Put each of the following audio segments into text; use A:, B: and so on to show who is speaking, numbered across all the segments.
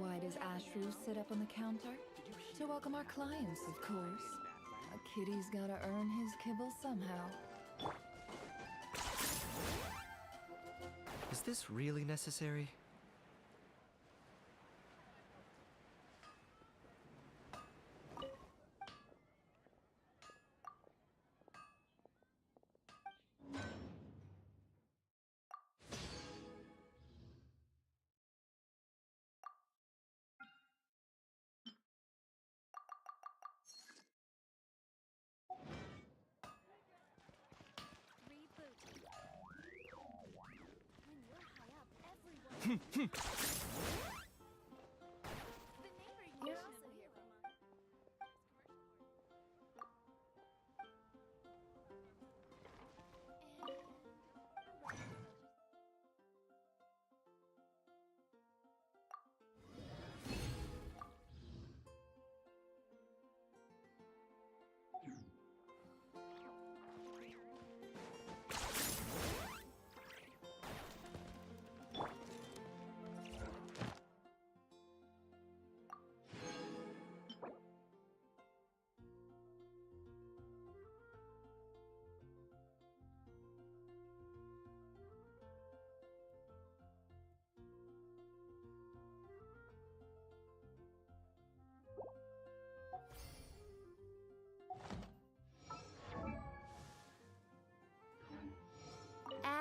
A: Why does Ashru sit up on the counter? To welcome our clients, of course. A kitty's gotta earn his kibble somehow.
B: Is this really necessary?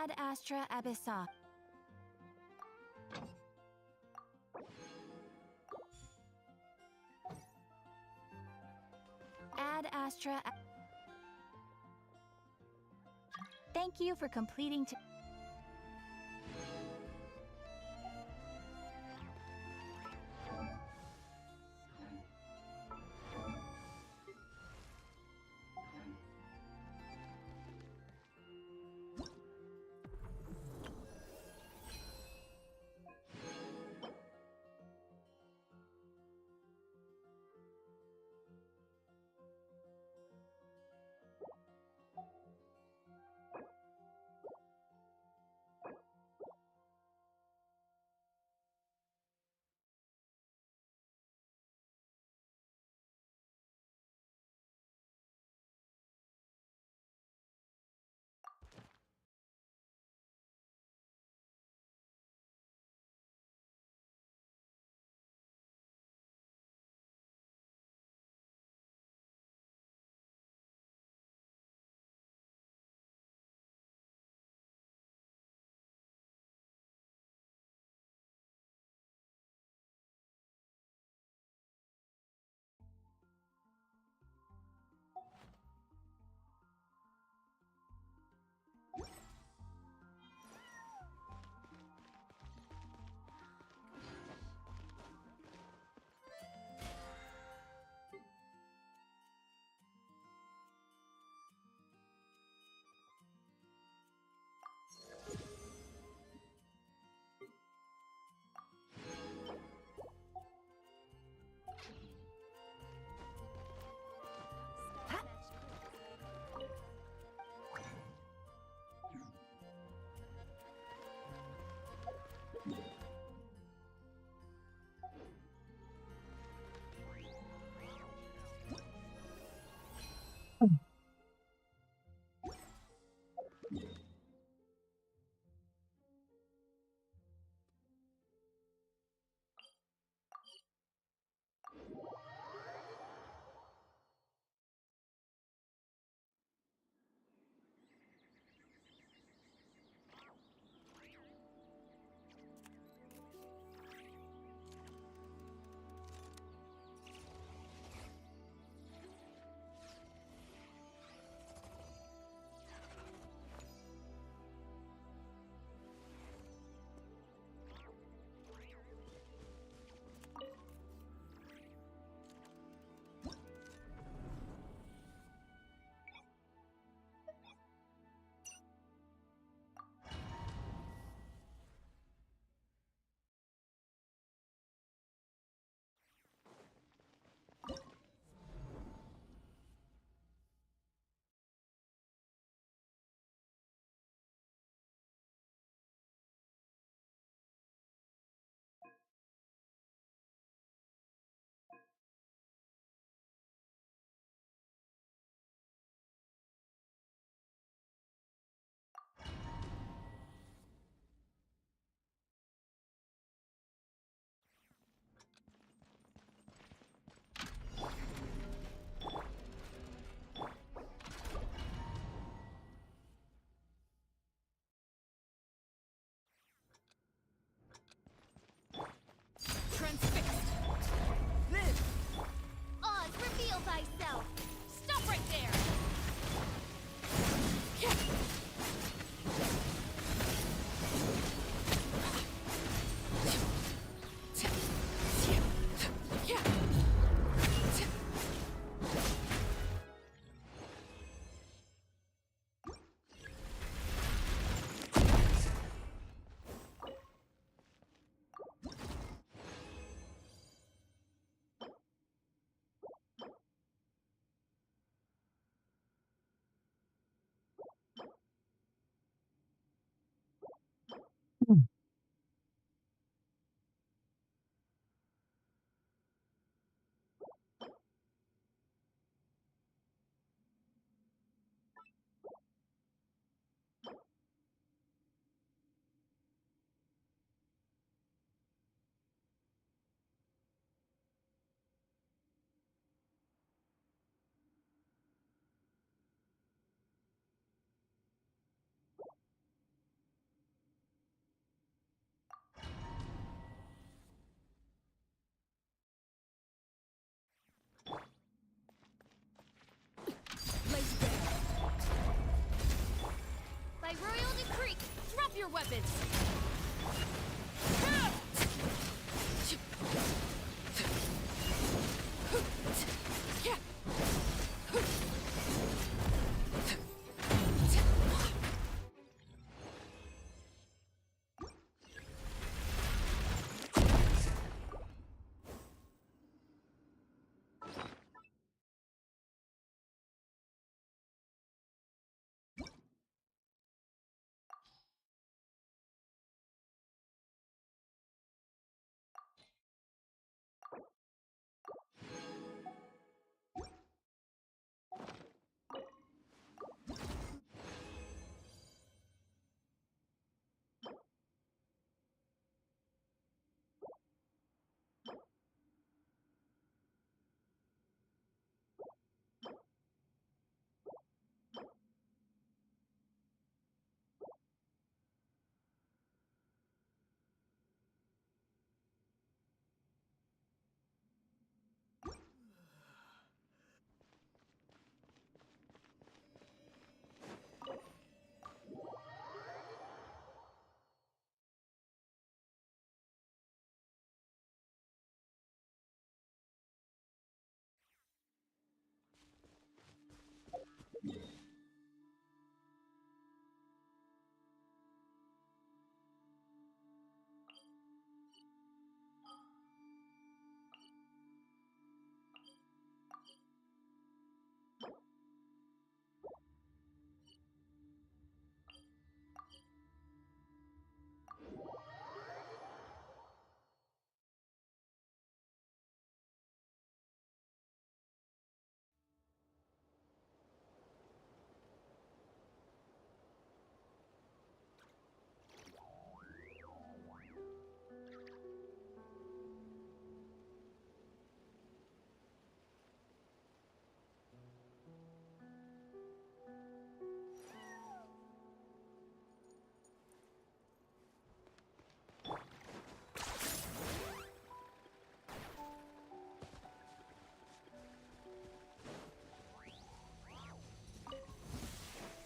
C: Ad Astra Abyssa. Ad Astra. Thank you for completing.
B: weapons!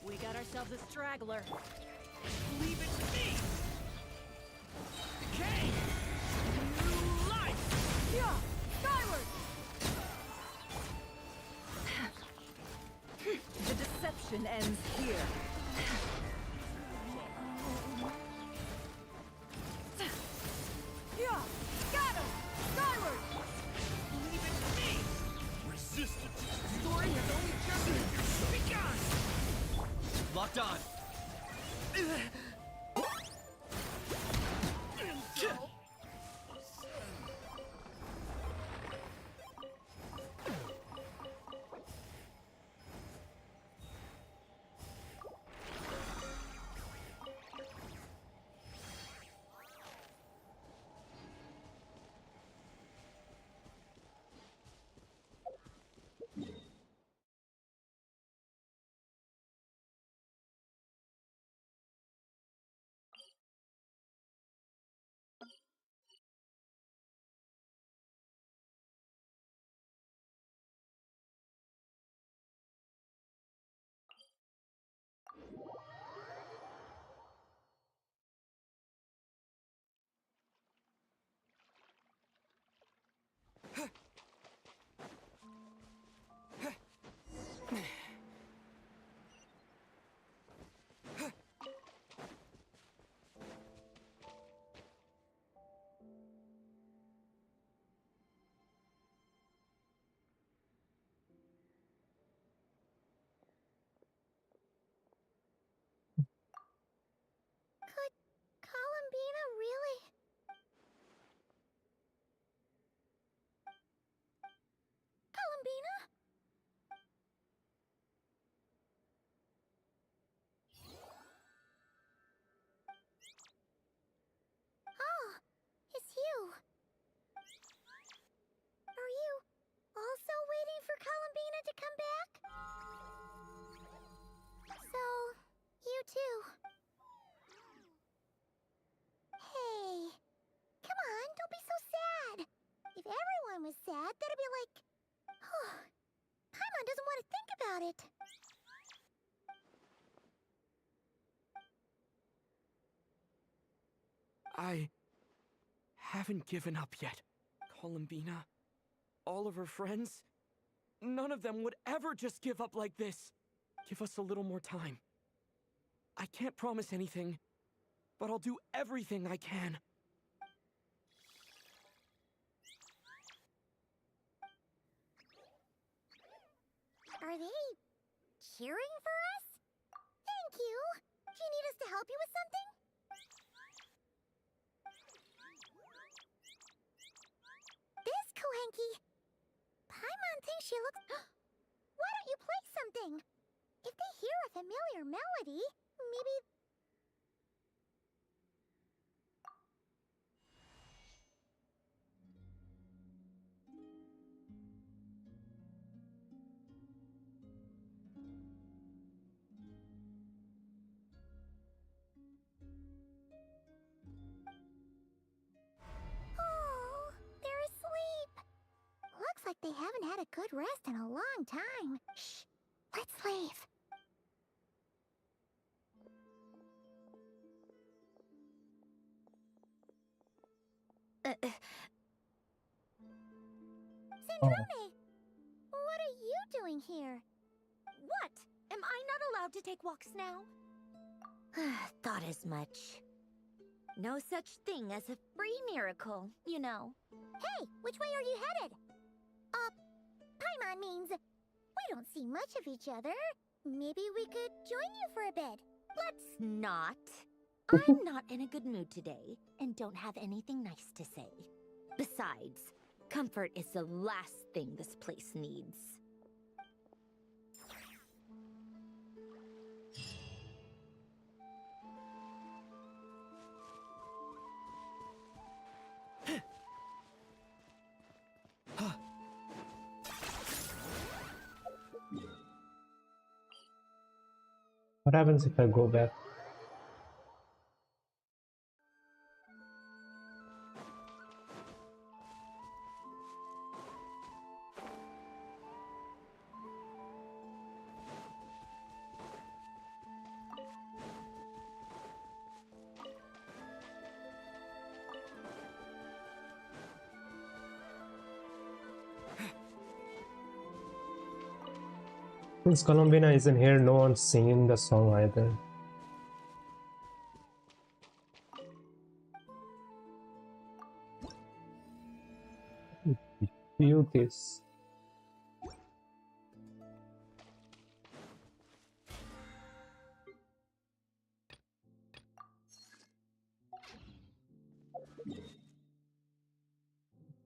B: We got ourselves a straggler.
D: Leave it to me! Decay! New life!
B: Yeah! Skyward! The deception ends here. Yeah! Got him! Skyward!
D: Leave it to me! Resistance!
B: Story has only just
D: Begone!
E: Locked on.
C: Columbina really? Columbina? Oh, it's you. Are you also waiting for Columbina to come back? So, you too. Hey, come on, don't be so sad. If everyone was sad, that'd be like... Oh, Paimon doesn't want to think about it.
F: haven't given up yet. Columbina, all of her friends, none of them would ever just give up like this. Give us a little more time. I can't promise anything, but I'll do everything I can.
C: Are they cheering for us? Thank you. Do you need us to help you with something? This Kohenki. Paimon thinks she looks... Why don't you play something? If they hear a familiar melody, maybe... Oh, they're asleep. Looks like they haven't had a good rest in a long time. Shh, let's leave. Syndrome, what are you doing here?
B: What? Am I not allowed to take walks now?
G: Thought as much. No such thing as a free miracle, you know.
C: Hey, which way are you headed? Paimon means we don't see much of each other. Maybe we could join you for a bit.
G: Let's not. I'm not in a good mood today, and don't have anything nice to say. Besides, comfort is the last thing this place needs.
H: What happens if I go back? Since Columbina isn't here, no one's singing the song either. Feel this.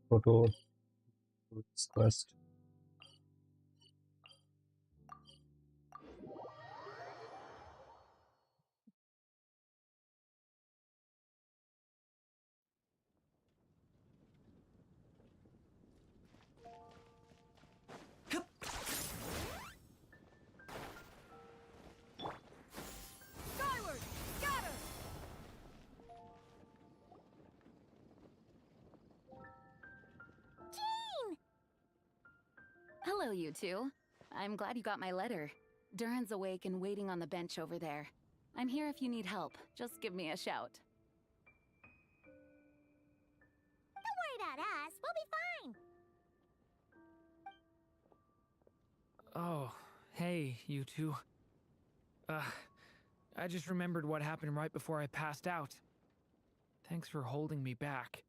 H: Go to this quest.
B: Skyward! Scatter!
C: Jean!
A: Hello, you two. I'm glad you got my letter. Durin's awake and waiting on the bench over there. I'm here if you need help. Just give me a shout.
C: Don't worry about us. We'll be fine.
F: Oh, hey, you two. I just remembered what happened right before I passed out. Thanks for holding me back.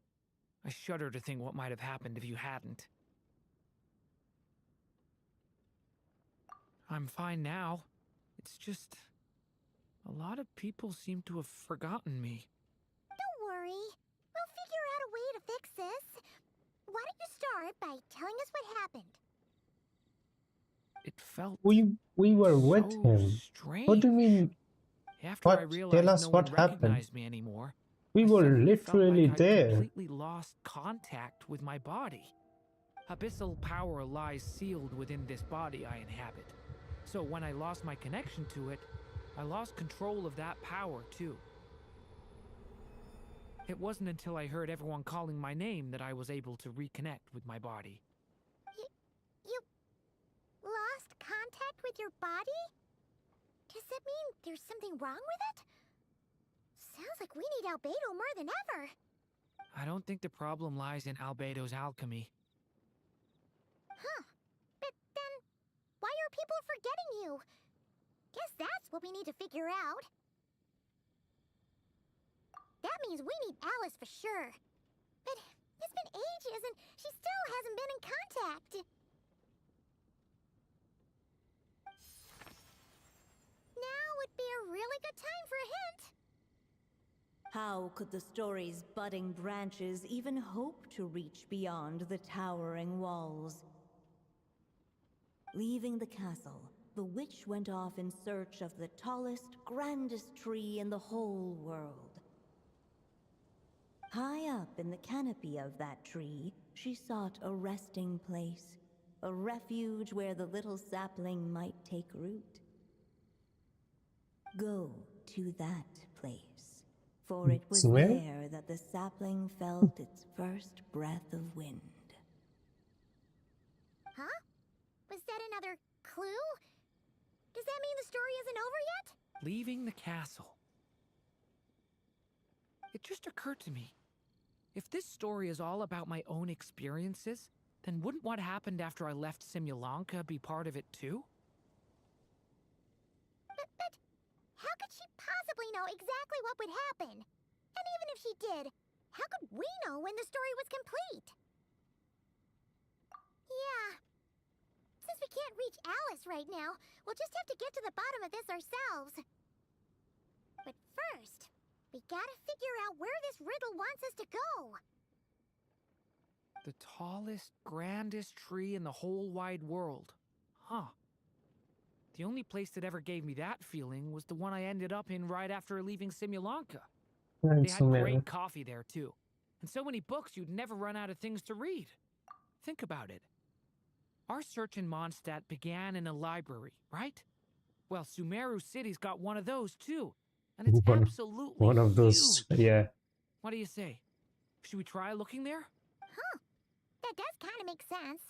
F: I shudder to think what might have happened if you hadn't. I'm fine now. It's just... a lot of people seem to have forgotten me.
C: Don't worry. We'll figure out a way to fix this. Why don't you start by telling us what happened?
F: It felt
H: We were with
F: so
H: him.
F: strange.
H: What do you mean?
F: After I
H: What?
F: realized
H: Tell us
F: no
H: what
F: one
H: happened.
F: recognized me anymore,
H: We
F: I
H: were
F: suddenly felt
H: literally
F: like I'd
H: there.
F: completely lost contact with my body. Abyssal power lies sealed within this body I inhabit. So when I lost my connection to it, I lost control of that power too. It wasn't until I heard everyone calling my name that I was able to reconnect with my body.
C: You lost contact with your body? Does that mean there's something wrong with it? Sounds like we need Albedo more than ever.
I: I don't think the problem lies in Albedo's alchemy.
C: Huh. But then, why are people forgetting you? Guess that's what we need to figure out. That means we need Alice for sure. But it's been ages and she still hasn't been in contact. Now would be a really good time for a hint.
J: How could the story's budding branches even hope to reach beyond the towering walls? Leaving the castle, the witch went off in search of the tallest, grandest tree in the whole world. High up in the canopy of that tree, she sought a resting place, a refuge where the little sapling might take root. Go to that place, for it was
H: Where?
J: there that the sapling felt its first breath of wind.
C: Huh? Was that another clue? Does that mean the story isn't over yet?
I: Leaving the castle. It just occurred to me. If this story is all about my own experiences, then wouldn't what happened after I left Simulanka be part of it too?
C: But how could she possibly know exactly what would happen? And even if she did, how could we know when the story was complete? Yeah. Since we can't reach Alice right now, we'll just have to get to the bottom of this ourselves. But first, we gotta figure out where this riddle wants us to go.
I: The tallest, grandest tree in the whole wide world. Huh. The only place that ever gave me that feeling was the one I ended up in right after leaving Simulanka.
H: And
I: They had
H: Sumeru.
I: great coffee there, too. And so many books you'd never run out of things to read. Think about it. Our search in Mondstadt began in a library, right? Well, Sumeru City's got one of those, too. And it's absolutely
H: One of those,
I: huge.
H: yeah.
I: What do you say? Should we try looking there?
C: Huh. That does kind of make sense.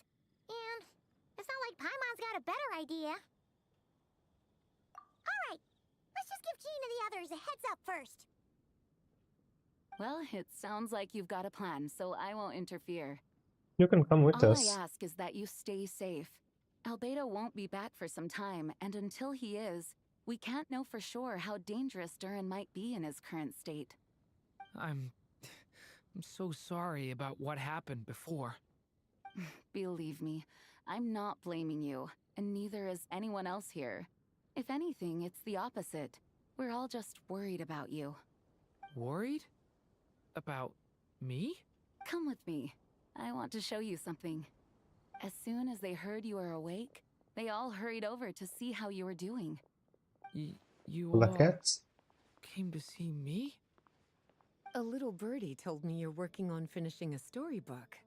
C: And it's not like Paimon's got a better idea. Alright, let's just give Jean and the others a heads up first.
A: Well, it sounds like you've got a plan, so I won't interfere.
H: You can come with
A: All
H: us.
A: I ask is that you stay safe. Albedo won't be back for some time, and until he is, we can't know for sure how dangerous Durin might be in his current state.
I: I'm so sorry about what happened before.
A: Believe me, I'm not blaming you, and neither is anyone else here. If anything, it's the opposite. We're all just worried about you.
I: Worried? About me?
A: Come with me. I want to show you something. As soon as they heard you were awake, they all hurried over to see how you were doing.
I: You
H: The
I: all
H: cats?
I: came to see me?
K: A little birdie told me you're working on finishing a storybook.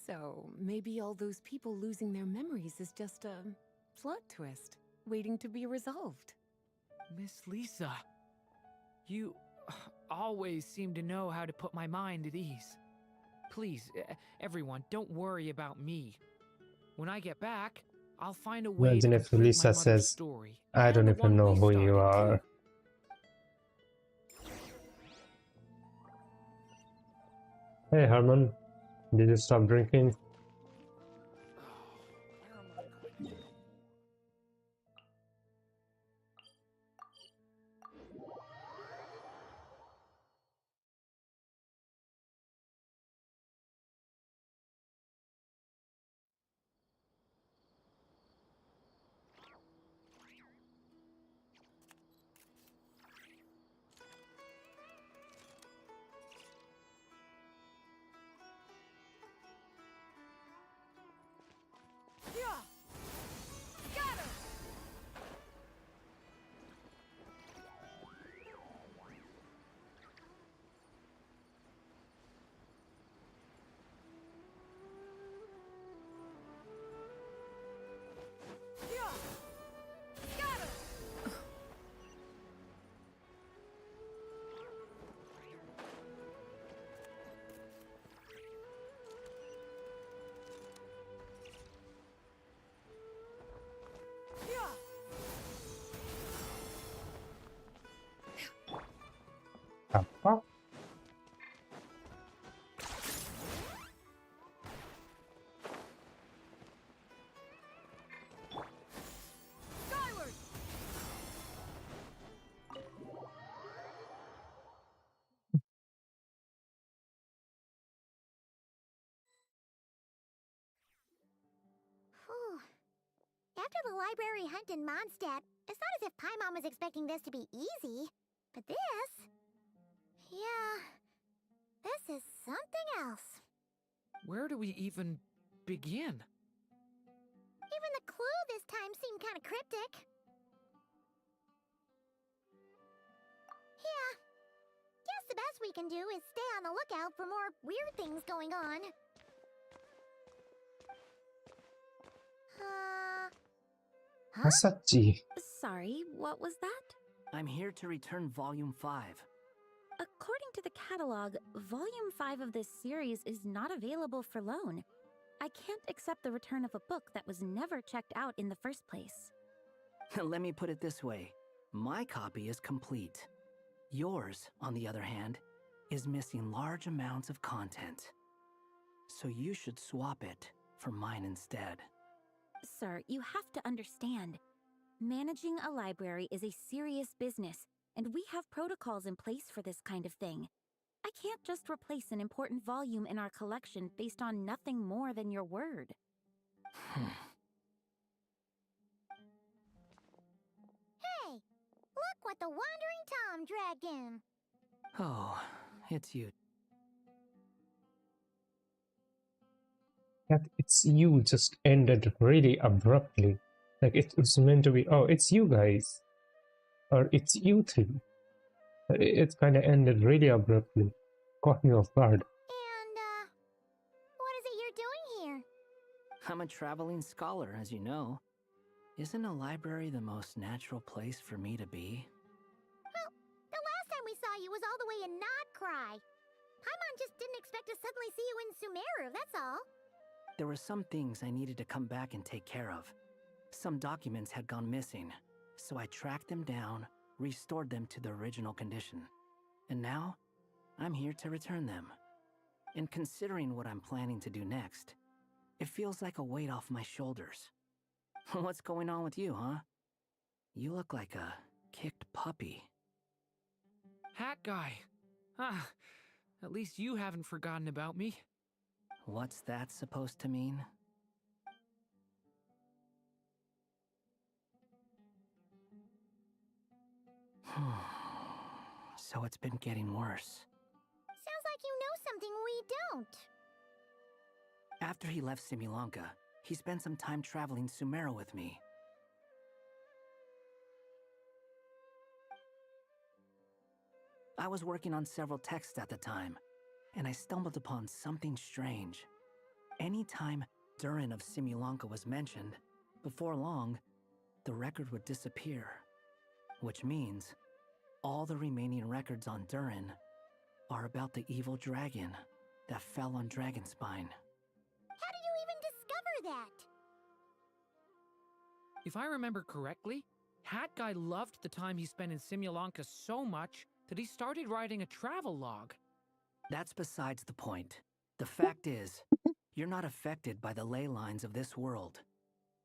K: So maybe all those people losing their memories is just a plot twist, waiting to be resolved.
I: Miss Lisa, you always seem to know how to put my mind at ease. Please, everyone, don't worry about me. When I get back, I'll find a way
H: Imagine
I: to
H: if
I: complete my
H: Lisa
I: mother's
H: says,
I: story.
H: I
I: and
H: don't
I: the
H: even
I: one
H: know
I: we
H: who you
I: started,
H: are.
I: too.
H: Hey Herman, did you stop drinking?
C: After the library hunt in Mondstadt, it's not as if Paimon was expecting this to be easy. But this... yeah... this is something else.
I: Where do we even begin?
C: Even the clue this time seemed kind of cryptic. Yeah. Guess the best we can do is stay on the lookout for more weird things going on.
H: Hasachi.
G: Sorry, what was that?
L: I'm here to return Volume 5.
G: According to the catalog, Volume 5 of this series is not available for loan. I can't accept the return of a book that was never checked out in the first place.
L: Let me put it this way. My copy is complete. Yours, on the other hand, is missing large amounts of content. So you should swap it for mine instead.
G: Sir, you have to understand. Managing a library is a serious business, and we have protocols in place for this kind of thing. I can't just replace an important volume in our collection based on nothing more than your word.
C: Hey! Look what the Wandering Tom dragged in!
L: Oh, it's you.
H: That it's you just ended really abruptly. Like it was meant to be, oh, it's you guys. Or it's you two. It kind of ended really abruptly. Caught me off guard.
C: And, what is it you're doing here?
L: I'm a traveling scholar, as you know. Isn't a library the most natural place for me to be?
C: Well, the last time we saw you was all the way in Nodcry. Paimon just didn't expect to suddenly see you in Sumeru, that's all.
L: There were some things I needed to come back and take care of. Some documents had gone missing, so I tracked them down, restored them to their original condition. And now, I'm here to return them. And considering what I'm planning to do next, it feels like a weight off my shoulders. What's going on with you, huh? You look like a kicked puppy.
I: Hat guy. Ah, at least you haven't forgotten about me.
L: What's that supposed to mean? So it's been getting worse.
C: Sounds like you know something we don't.
L: After he left Simulanka, he spent some time traveling Sumeru with me. I was working on several texts at the time, and I stumbled upon something strange. Anytime Durin of Simulanka was mentioned, before long, the record would disappear. Which means, all the remaining records on Durin are about the evil dragon that fell on Dragonspine.
C: How did you even discover that?
I: If I remember correctly, Hat Guy loved the time he spent in Simulanka so much that he started writing a travel log.
L: That's besides the point. The fact is, you're not affected by the ley lines of this world.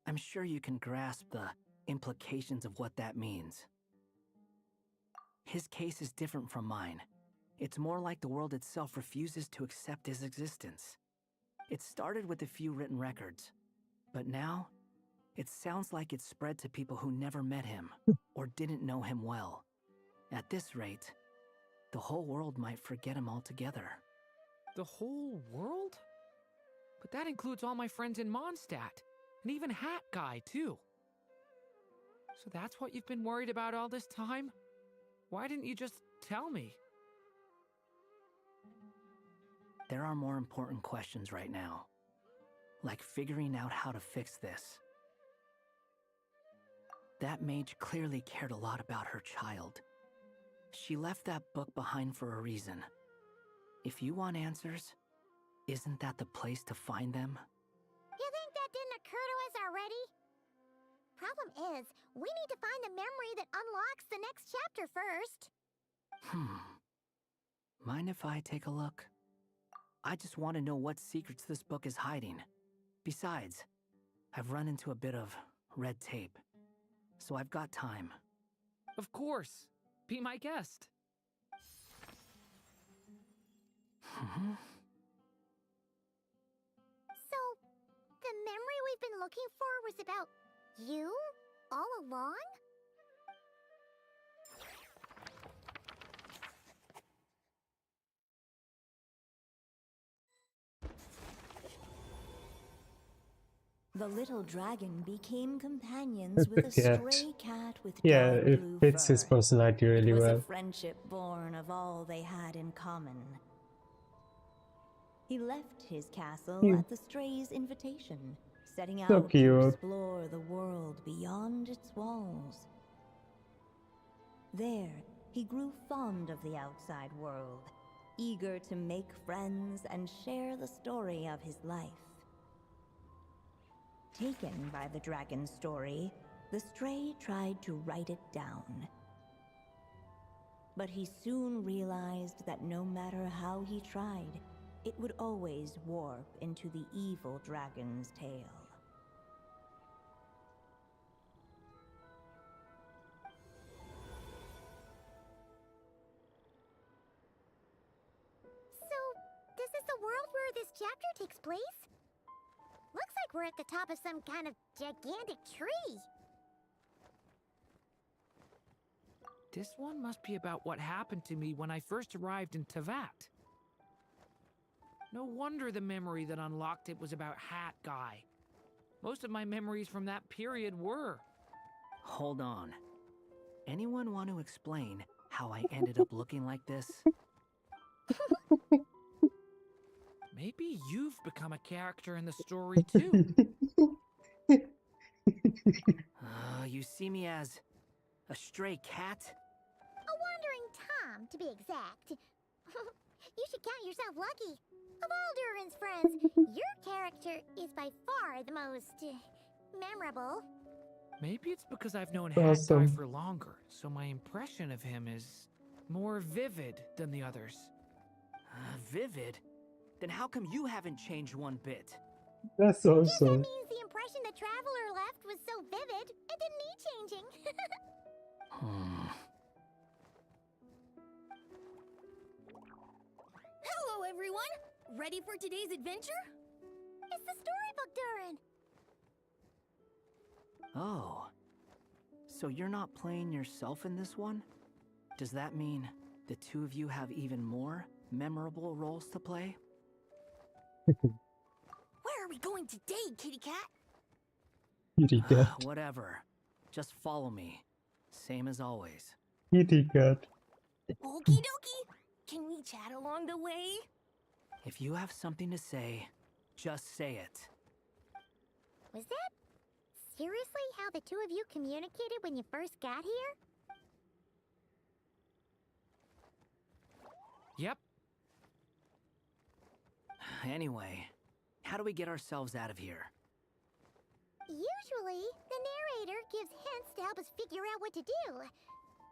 L: I'm sure you can grasp the implications of what that means. His case is different from mine. It's more like the world itself refuses to accept his existence. It started with a few written records, but now, it sounds like it's spread to people who never met him or didn't know him well. At this rate, the whole world might forget him altogether.
I: The whole world? But that includes all my friends in Mondstadt, and even Hat Guy, too. So that's what you've been worried about all this time? Why didn't you just tell me?
L: There are more important questions right now, like figuring out how to fix this. That mage clearly cared a lot about her child. She left that book behind for a reason. If you want answers, isn't that the place to find them?
C: You think that didn't occur to us already? Problem is, we need to find the memory that unlocks the next chapter first.
L: Mind if I take a look? I just want to know what secrets this book is hiding. Besides, I've run into a bit of red tape, so I've got time.
I: Of course. Be my guest.
C: So, the memory we've been looking for was about You? All along?
J: The little dragon became companions
H: With
J: with
H: the
J: a
H: cat.
J: stray cat with
H: Yeah,
J: dark
H: it
J: blue
H: fits his
J: fur.
H: personality really
J: It was
H: well.
J: a friendship born of all they had in common. He left his castle
H: Cute.
J: at the stray's invitation, setting
H: So
J: out to
H: cute.
J: explore the world beyond its walls. There, he grew fond of the outside world, eager to make friends and share the story of his life. Taken by the dragon's story, the stray tried to write it down. But he soon realized that no matter how he tried, it would always warp into the evil dragon's tale.
C: So, this is the world where this chapter takes place? Looks like we're at the top of some kind of gigantic tree.
I: This one must be about what happened to me when I first arrived in Tevat. No wonder the memory that unlocked it was about Hat Guy. Most of my memories from that period were.
L: Hold on. Anyone want to explain how I ended up looking like this?
I: Maybe you've become a character in the story too.
L: You see me as a stray cat?
C: A wandering Tom, to be exact. You should count yourself lucky. Of all Durin's friends, your character is by far the most memorable.
I: Maybe it's because I've known Hat Guy
H: Awesome.
I: for longer, so my impression of him is more vivid than the others.
L: Vivid? Then how come you haven't changed one bit?
H: That's
C: Guess that
H: awesome.
C: means the impression the Traveler left was so vivid, it didn't need changing.
B: Hello, everyone! Ready for today's adventure?
C: It's the storybook, Durin.
L: Oh. So you're not playing yourself in this one? Does that mean the two of you have even more memorable roles to play?
B: Where are we going today, kitty cat?
H: Kitty cat.
L: Whatever. Just follow me. Same as always.
H: Kitty cat.
B: Okie dokie! Can we chat along the way?
L: If you have something to say, just say it.
C: Was that seriously how the two of you communicated when you first got here?
I: Yep.
L: Anyway, how do we get ourselves out of here?
C: Usually, the narrator gives hints to help us figure out what to do.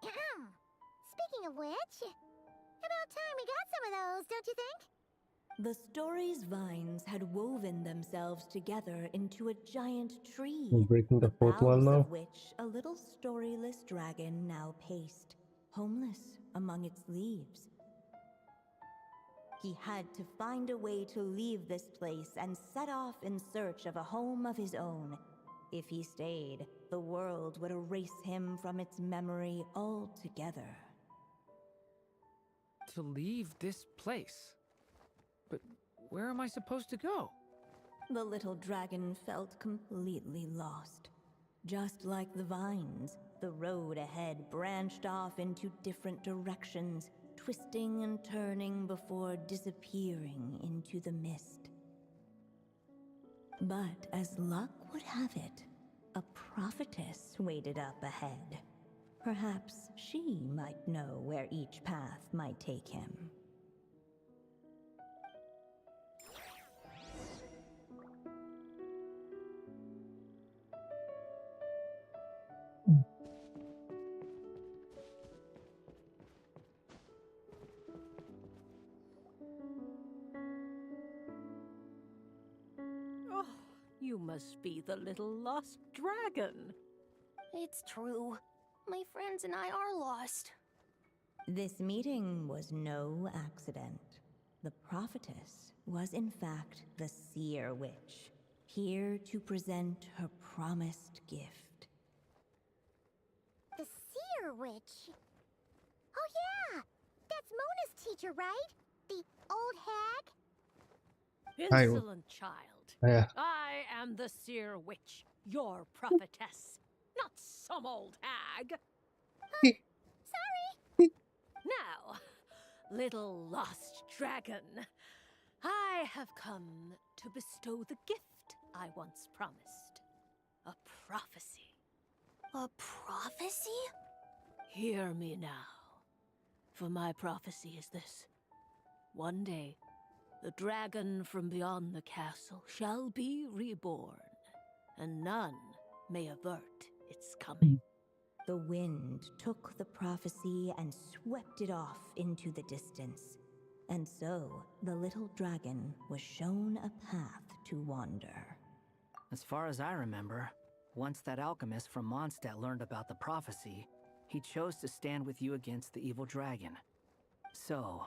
C: Speaking of which, about time we got some of those, don't you think?
J: The story's vines had woven themselves together into a giant tree,
H: We're breaking the fourth wall
J: boughs
H: now.
J: of which a little storyless dragon now paced, homeless among its leaves. He had to find a way to leave this place and set off in search of a home of his own. If he stayed, the world would erase him from its memory altogether.
I: To leave this place. But where am I supposed to go?
J: The little dragon felt completely lost. Just like the vines, the road ahead branched off into different directions, twisting and turning before disappearing into the mist. But as luck would have it, a prophetess waited up ahead. Perhaps she might know where each path might take him.
M: Oh, you must be the little lost dragon.
B: It's true. My friends and I are lost.
J: This meeting was no accident. The prophetess was in fact the seer witch. here to present her promised gift.
C: The seer witch. Oh yeah! That's Mona's teacher, right? The old hag?
H: Hi.
M: Insolent child.
H: Yeah.
M: I am the seer witch, your prophetess, not some old hag.
C: Sorry.
M: Now, little lost dragon, I have come to bestow the gift I once promised. A prophecy.
B: A prophecy?
M: Hear me now, for my prophecy is this. One day, the dragon from beyond the castle shall be reborn, and none may avert its coming.
J: The wind took the prophecy and swept it off into the distance. And so, the little dragon was shown a path to wander.
L: As far as I remember, once that alchemist from Mondstadt learned about the prophecy, he chose to stand with you against the evil dragon. So,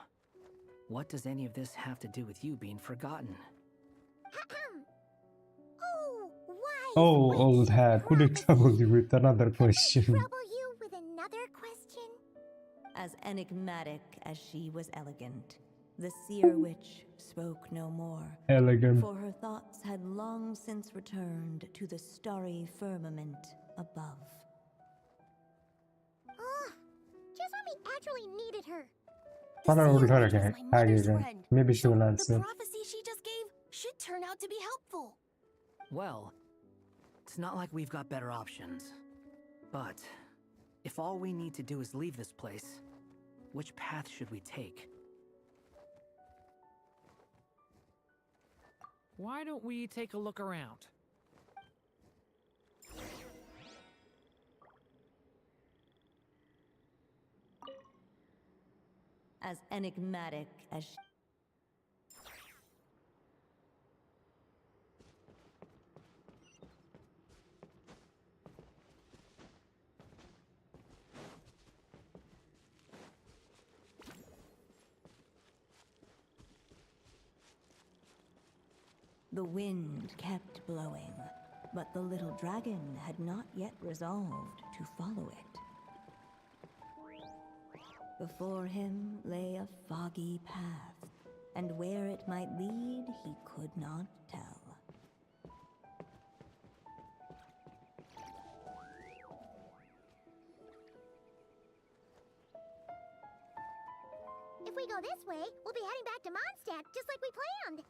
L: what does any of this have to do with you being forgotten?
C: Oh, wise
H: Oh,
C: witch
H: old
C: of
H: hag, could I trouble you with another question?
C: trouble you with another question?
J: As enigmatic as she was elegant, the seer witch spoke no more.
H: Elegant.
J: For her thoughts had long since returned to the starry firmament above.
C: Ugh, just when we actually needed her.
H: Father would her
B: Witch was
H: again.
B: my
H: Hag
B: mother's
H: again.
B: friend.
H: Maybe she will
B: The
H: answer.
B: prophecy she just gave should turn out to be helpful.
L: Well, it's not like we've got better options. But, if all we need to do is leave this place, which path should we take?
I: Why don't we take a look around?
J: As enigmatic as she... The wind kept blowing, but the little dragon had not yet resolved to follow it. Before him lay a foggy path, and where it might lead he could not tell.
C: If we go this way, we'll be heading back to Mondstadt, just like we planned.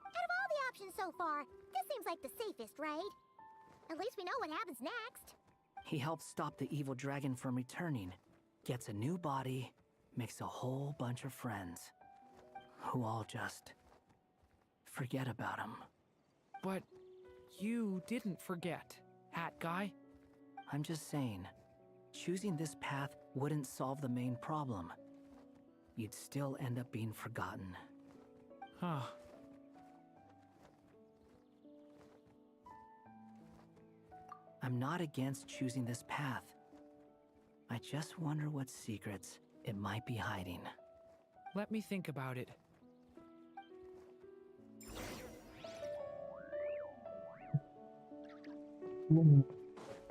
C: Out of all the options so far, this seems like the safest, right? At least we know what happens next.
L: He helps stop the evil dragon from returning, gets a new body, makes a whole bunch of friends, who all just forget about him.
I: But you didn't forget, Hat Guy.
L: I'm just saying, choosing this path wouldn't solve the main problem. You'd still end up being forgotten.
I: Huh.
L: I'm not against choosing this path. I just wonder what secrets it might be hiding.
I: Let me think about it.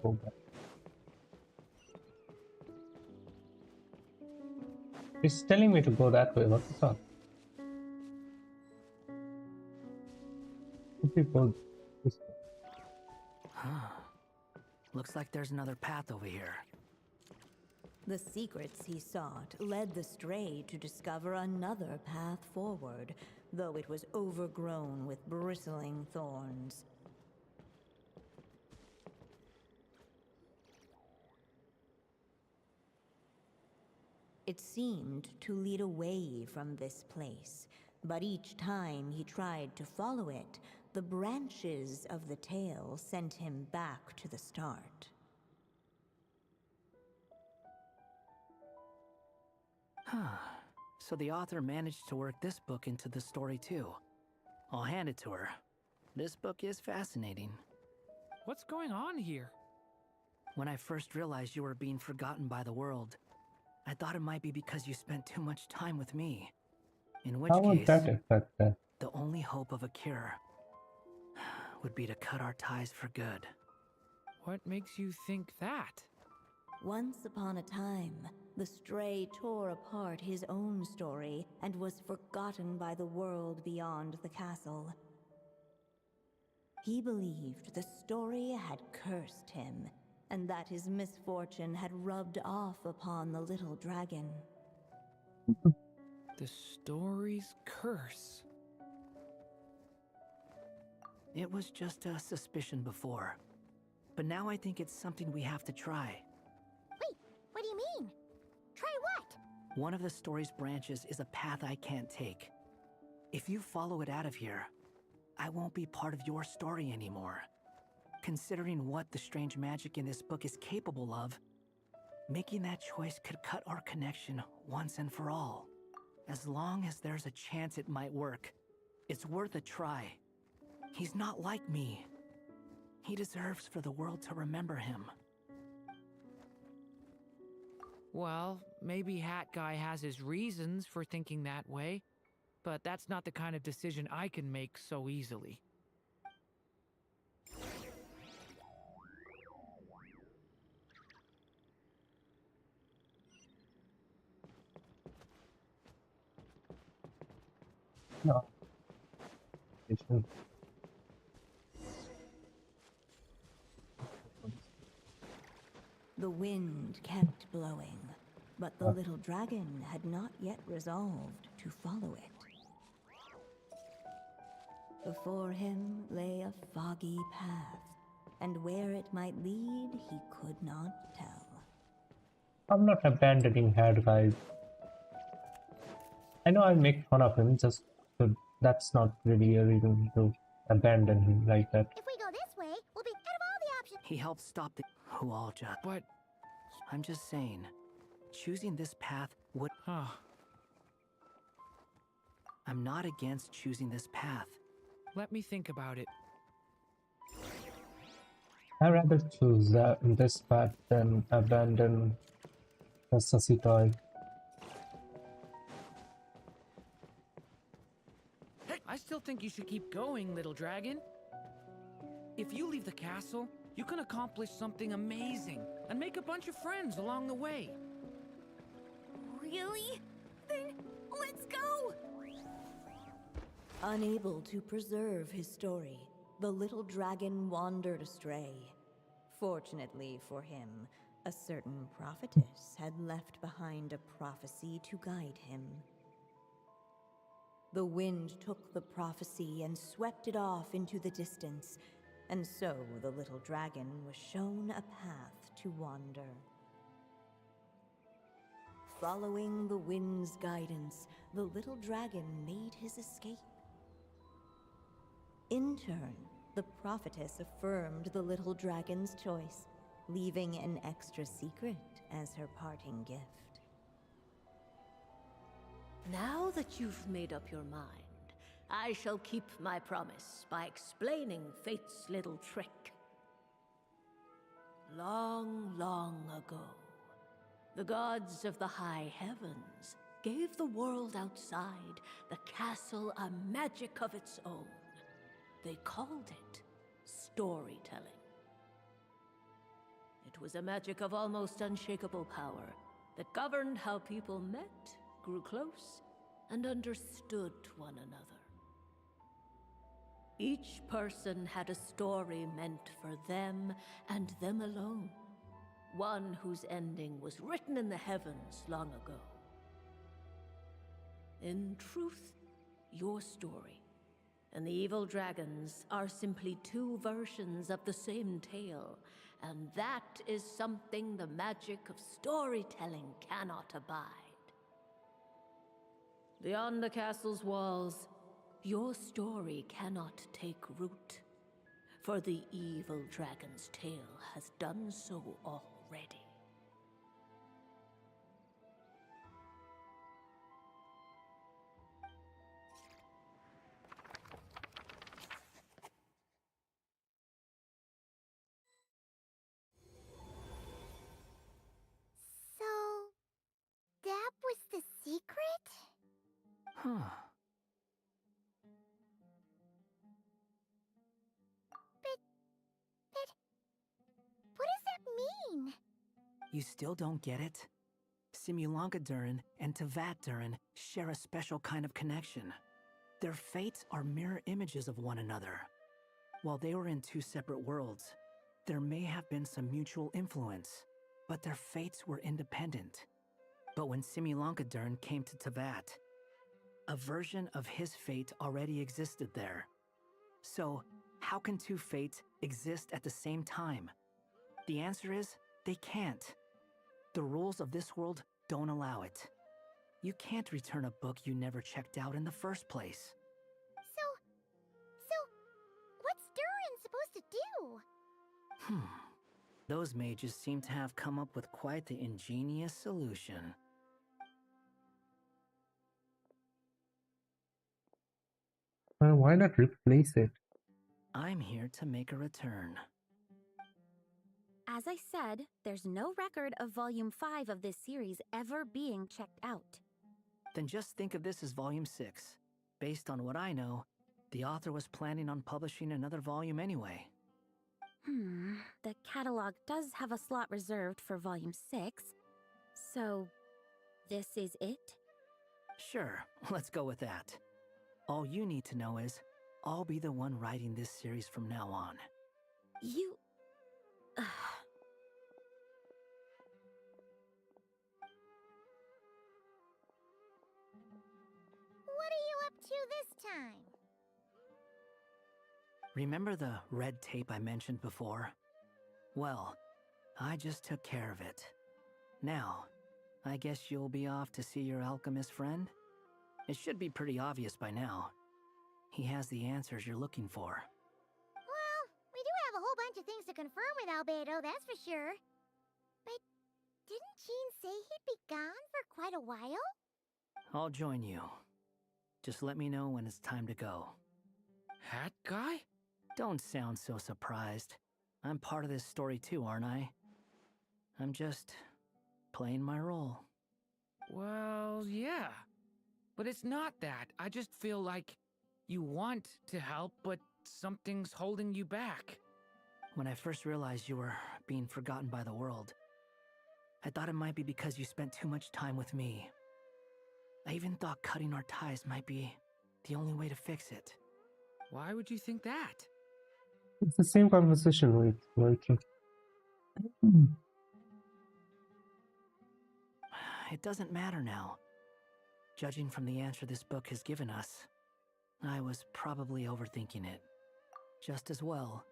H: Go back. It's telling me to go that way. What the fuck? If we go this way.
L: Huh. Looks like there's another path over here.
J: The secrets he sought led the stray to discover another path forward, though it was overgrown with bristling thorns. It seemed to lead away from this place, but each time he tried to follow it, the branches of the tail sent him back to the start.
L: Huh. So the author managed to work this book into the story too. I'll hand it to her. This book is fascinating.
I: What's going on here?
L: When I first realized you were being forgotten by the world, I thought it might be because you spent too much time with me. In which
H: How would
L: case,
H: that affect that?
L: the only hope of a cure would be to cut our ties for good.
I: What makes you think that?
J: Once upon a time, the Stray tore apart his own story and was forgotten by the world beyond the castle. He believed the story had cursed him, and that his misfortune had rubbed off upon the little dragon.
I: The story's curse.
L: It was just a suspicion before. But now I think it's something we have to try.
C: Wait, what do you mean? Try what?
L: One of the story's branches is a path I can't take. If you follow it out of here, I won't be part of your story anymore. Considering what the strange magic in this book is capable of, making that choice could cut our connection once and for all. As long as there's a chance it might work, it's worth a try. He's not like me. He deserves for the world to remember him.
I: Well, maybe Hat Guy has his reasons for thinking that way, but that's not the kind of decision I can make so easily.
H: No.
J: The wind kept blowing, but the little dragon had not yet resolved to follow it. Before him lay a foggy path, and where it might lead he could not tell.
H: I'm not abandoning Hat Guys. I know I make fun of him, just but that's not really a reason to abandon him like that.
C: If we go this way, we'll be out of all the options.
L: He helped stop the Hualja.
I: But
L: I'm just saying, choosing this path would... I'm not against choosing this path.
I: Let me think about it.
H: I'd rather choose this path than abandon the Sussy toy.
I: I still think you should keep going, little dragon. If you leave the castle, you can accomplish something amazing and make a bunch of friends along the way.
B: Really? Then let's go!
J: Unable to preserve his story, the little dragon wandered astray. Fortunately for him, a certain prophetess had left behind a prophecy to guide him. The wind took the prophecy and swept it off into the distance, and so the little dragon was shown a path to wander. Following the wind's guidance, the little dragon made his escape. In turn, the prophetess affirmed the little dragon's choice, leaving an extra secret as her parting gift.
M: Now that you've made up your mind, I shall keep my promise by explaining Fate's little trick. Long, long ago, the gods of the high heavens gave the world outside the castle a magic of its own. They called it storytelling. It was a magic of almost unshakable power that governed how people met, grew close, and understood one another. Each person had a story meant for them and them alone, one whose ending was written in the heavens long ago. In truth, your story and the evil dragons are simply two versions of the same tale, and that is something the magic of storytelling cannot abide. Beyond the castle's walls, your story cannot take root, for the evil dragon's tale has done so already.
C: So, that was the secret?
L: Huh. You still don't get it? Simulanka Durin and Tevat Durin share a special kind of connection. Their fates are mirror images of one another. While they were in two separate worlds, there may have been some mutual influence, but their fates were independent. But when Simulanka Durin came to Tevat, a version of his fate already existed there. So, how can two fates exist at the same time? The answer is, they can't. The rules of this world don't allow it. You can't return a book you never checked out in the first place.
C: So, what's Durin supposed to do?
L: Those mages seem to have come up with quite the ingenious solution.
H: Why not replace it?
L: I'm here to make a return.
G: As I said, there's no record of Volume 5 of this series ever being checked out.
L: Then just think of this as Volume 6. Based on what I know, the author was planning on publishing another volume anyway.
G: The catalog does have a slot reserved for Volume 6. So, this is it?
L: Sure, let's go with that. All you need to know is, I'll be the one writing this series from now on.
G: You...
C: What are you up to this time?
L: Remember the red tape I mentioned before? Well, I just took care of it. Now, I guess you'll be off to see your alchemist friend? It should be pretty obvious by now. He has the answers you're looking for.
C: Well, we do have a whole bunch of things to confirm with Albedo, that's for sure. But didn't Jean say he'd be gone for quite a while?
L: I'll join you. Just let me know when it's time to go.
I: Hat guy?
L: Don't sound so surprised. I'm part of this story too, aren't I? I'm just playing my role.
I: Well, yeah. But it's not that. I just feel like you want to help, but something's holding you back.
L: When I first realized you were being forgotten by the world, I thought it might be because you spent too much time with me. I even thought cutting our ties might be the only way to fix it.
I: Why would you think that?
H: It's the same conversation, right? Like,
L: It doesn't matter now. Judging from the answer this book has given us, I was probably overthinking it. Just as well,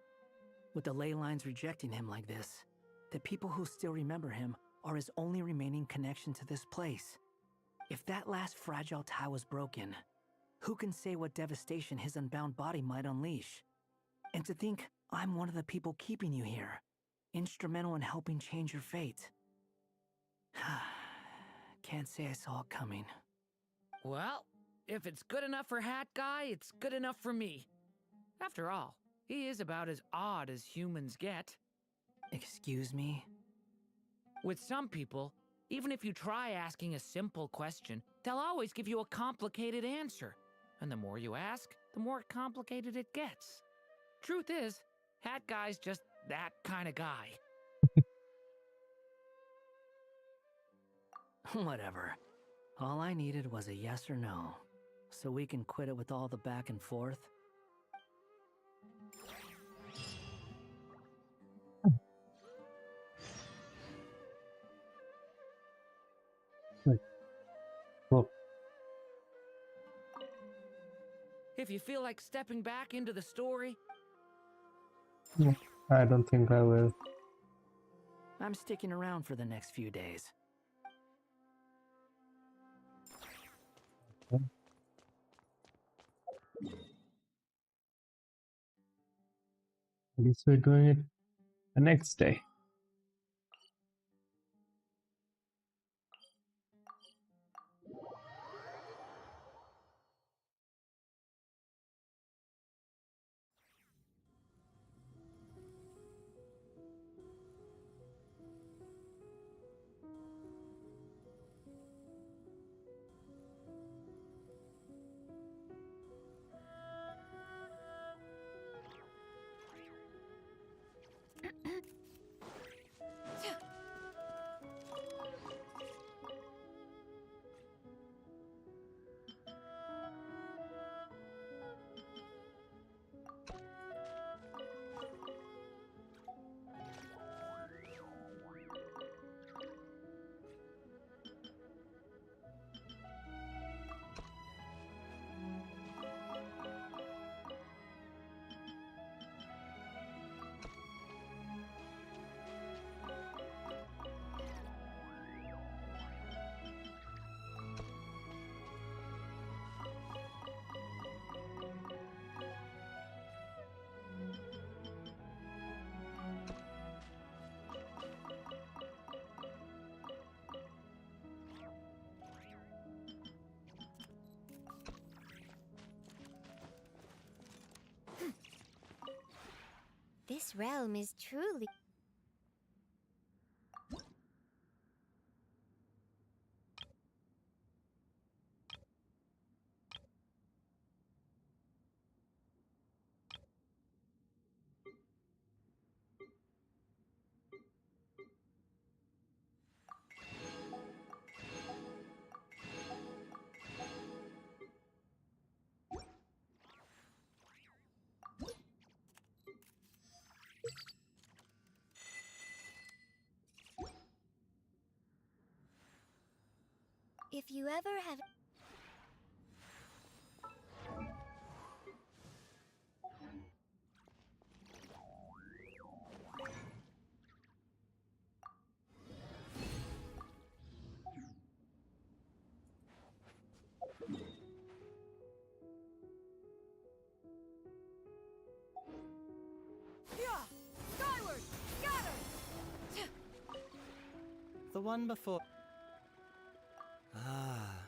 L: with the ley lines rejecting him like this, the people who still remember him are his only remaining connection to this place. If that last fragile tie was broken, who can say what devastation his unbound body might unleash? And to think I'm one of the people keeping you here, instrumental in helping change your fate. Can't say I saw it coming.
I: Well, if it's good enough for Hat Guy, it's good enough for me. After all, he is about as odd as humans get.
L: Excuse me?
I: With some people, even if you try asking a simple question, they'll always give you a complicated answer. And the more you ask, the more complicated it gets. Truth is, Hat Guy's just that kind of guy.
L: Whatever. All I needed was a yes or no, so we can quit it with all the back and forth.
H: well,
I: If you feel like stepping back into the story,
H: I don't think I will.
L: I'm sticking around for the next few days.
H: At least we're doing it the next day.
C: This realm is truly... If you ever have...
K: Skyward! Scatter!
N: The one before. Ah.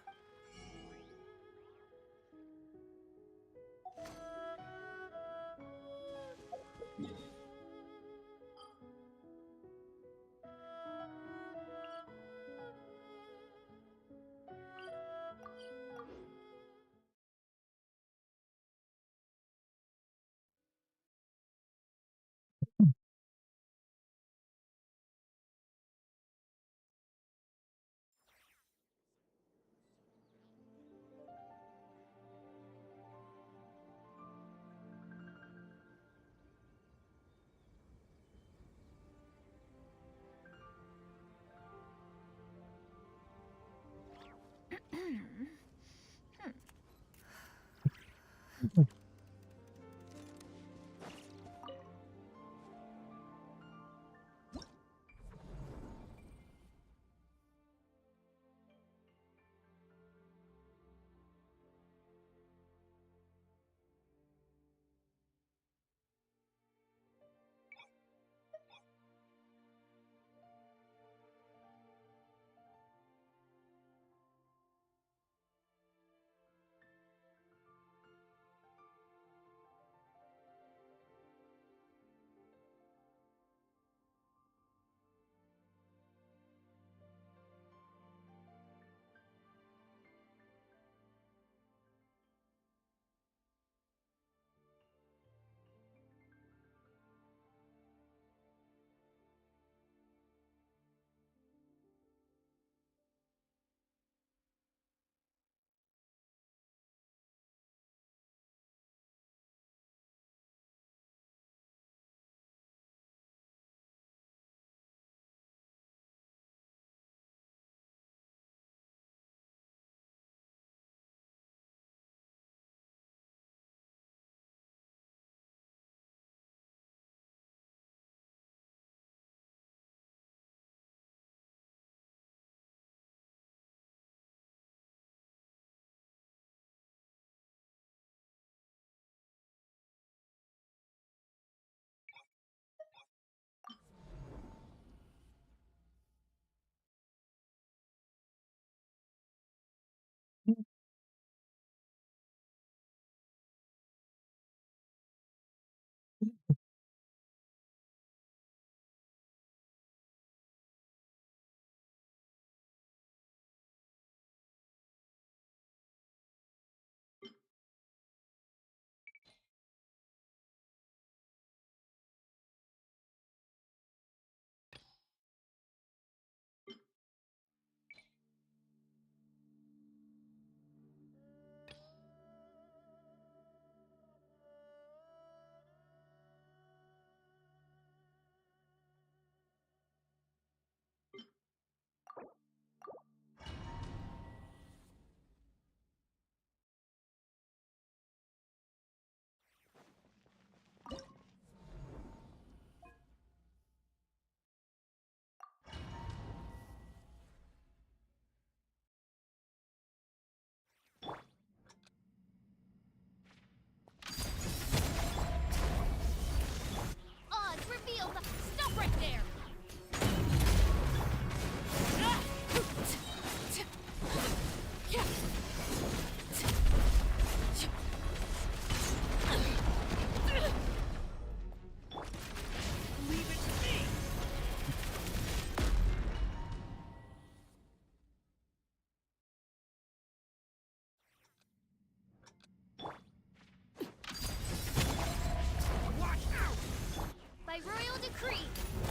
B: decree!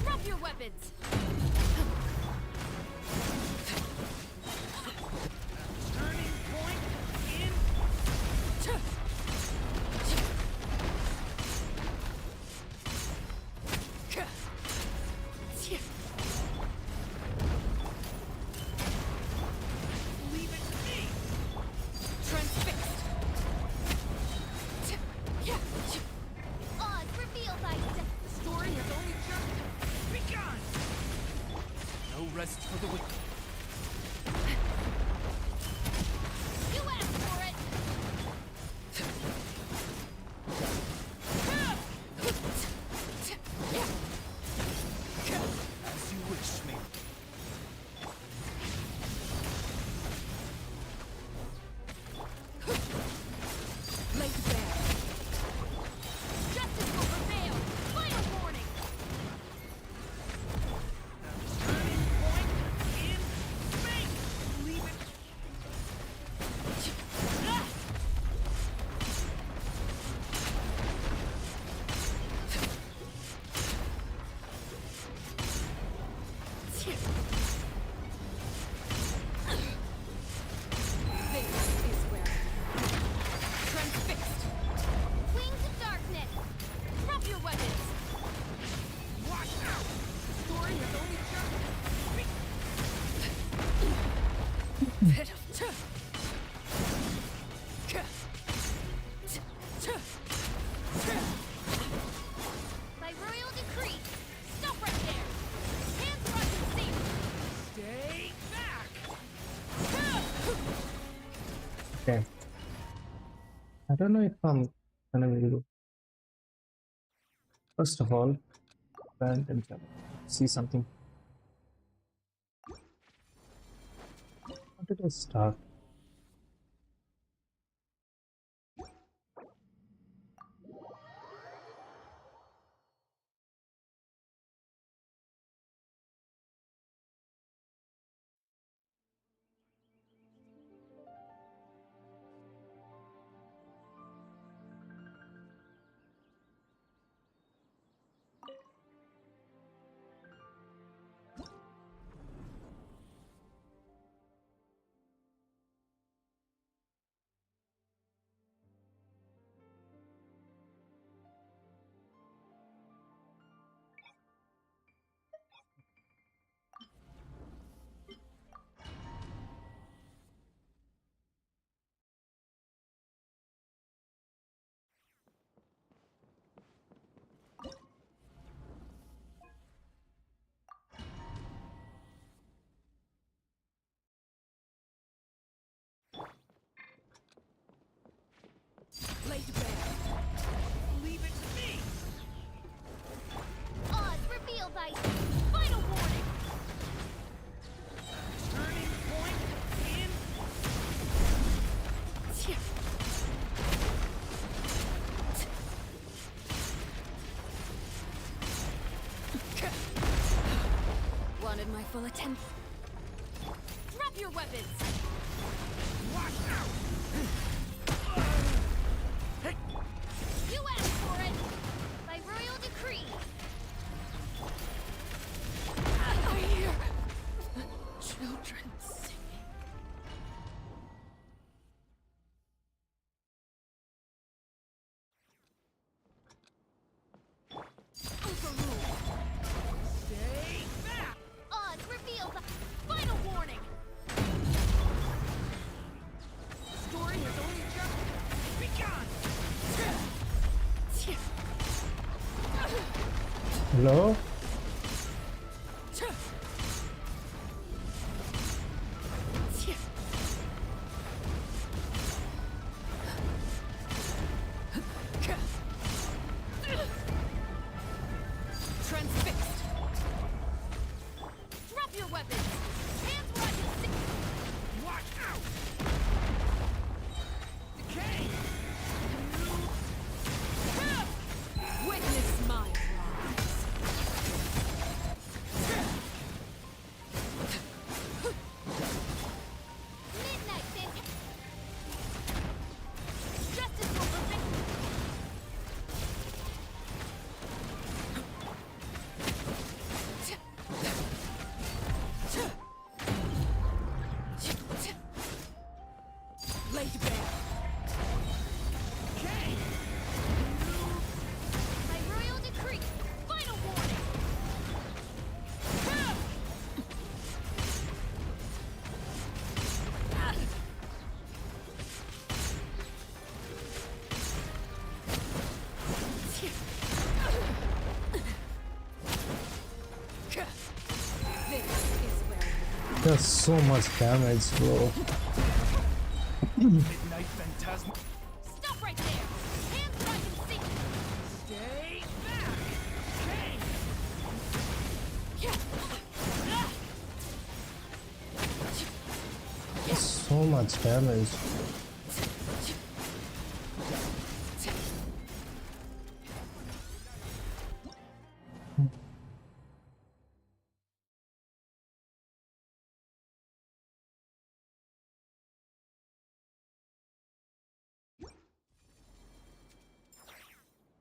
B: Drop your weapons!
D: Turning point in. Leave it to me.
B: Transfixed! Oz, reveal thyself!
D: The story has only just begun. No rest for the wicked.
B: You asked for it!
D: As you wish, me.
B: Laid bare. Justice will prevail! Final warning!
D: Turning point in space. Leave it.
B: Ah! This is where... Transfixed! Wings of darkness! Drop your weapons!
D: Watch out. The story has only just
B: Bit of... By royal decree! Stop right there! Hands Rotten safe!
D: stay back.
H: Okay. I don't know if I'm gonna do. First of all, random jump. See something. How did I start?
B: Laid bare!
D: Leave it to me.
B: Oz, reveal thyself! Final warning!
D: Turning point in.
B: Wanted my full attention. Drop your weapons!
D: Watch out.
B: You asked for it! By royal decree! I hear children singing. Overruled!
D: Stay back.
B: Oz, reveal the final warning!
D: The story has only just begun.
H: Hello?
B: Transfixed! Drop your weapons! Hands Rotten
D: Watch out. Decay.
B: Witness my rise!
H: There's so much damage, bro.
D: Midnight Phantasm.
B: Stop right there! Hands where I can see!
D: Stay back! Hey!
H: There's so much damage.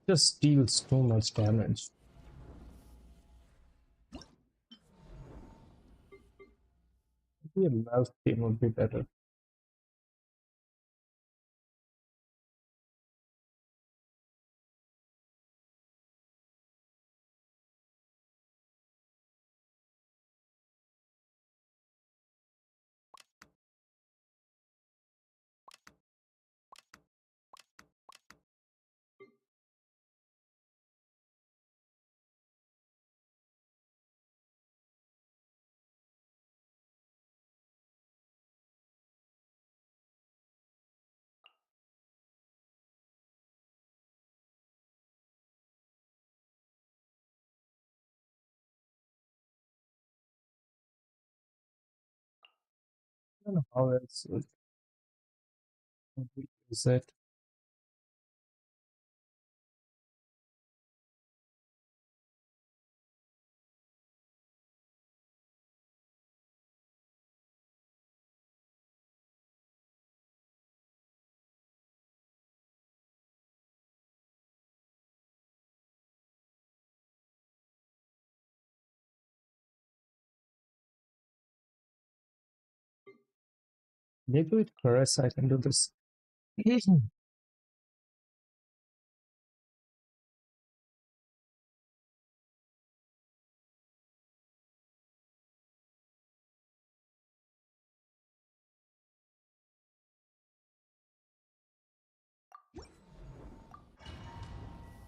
H: Just deals too much damage. Maybe a mouse team would be better. I don't know how else would use it. Maybe with Caress I can do this.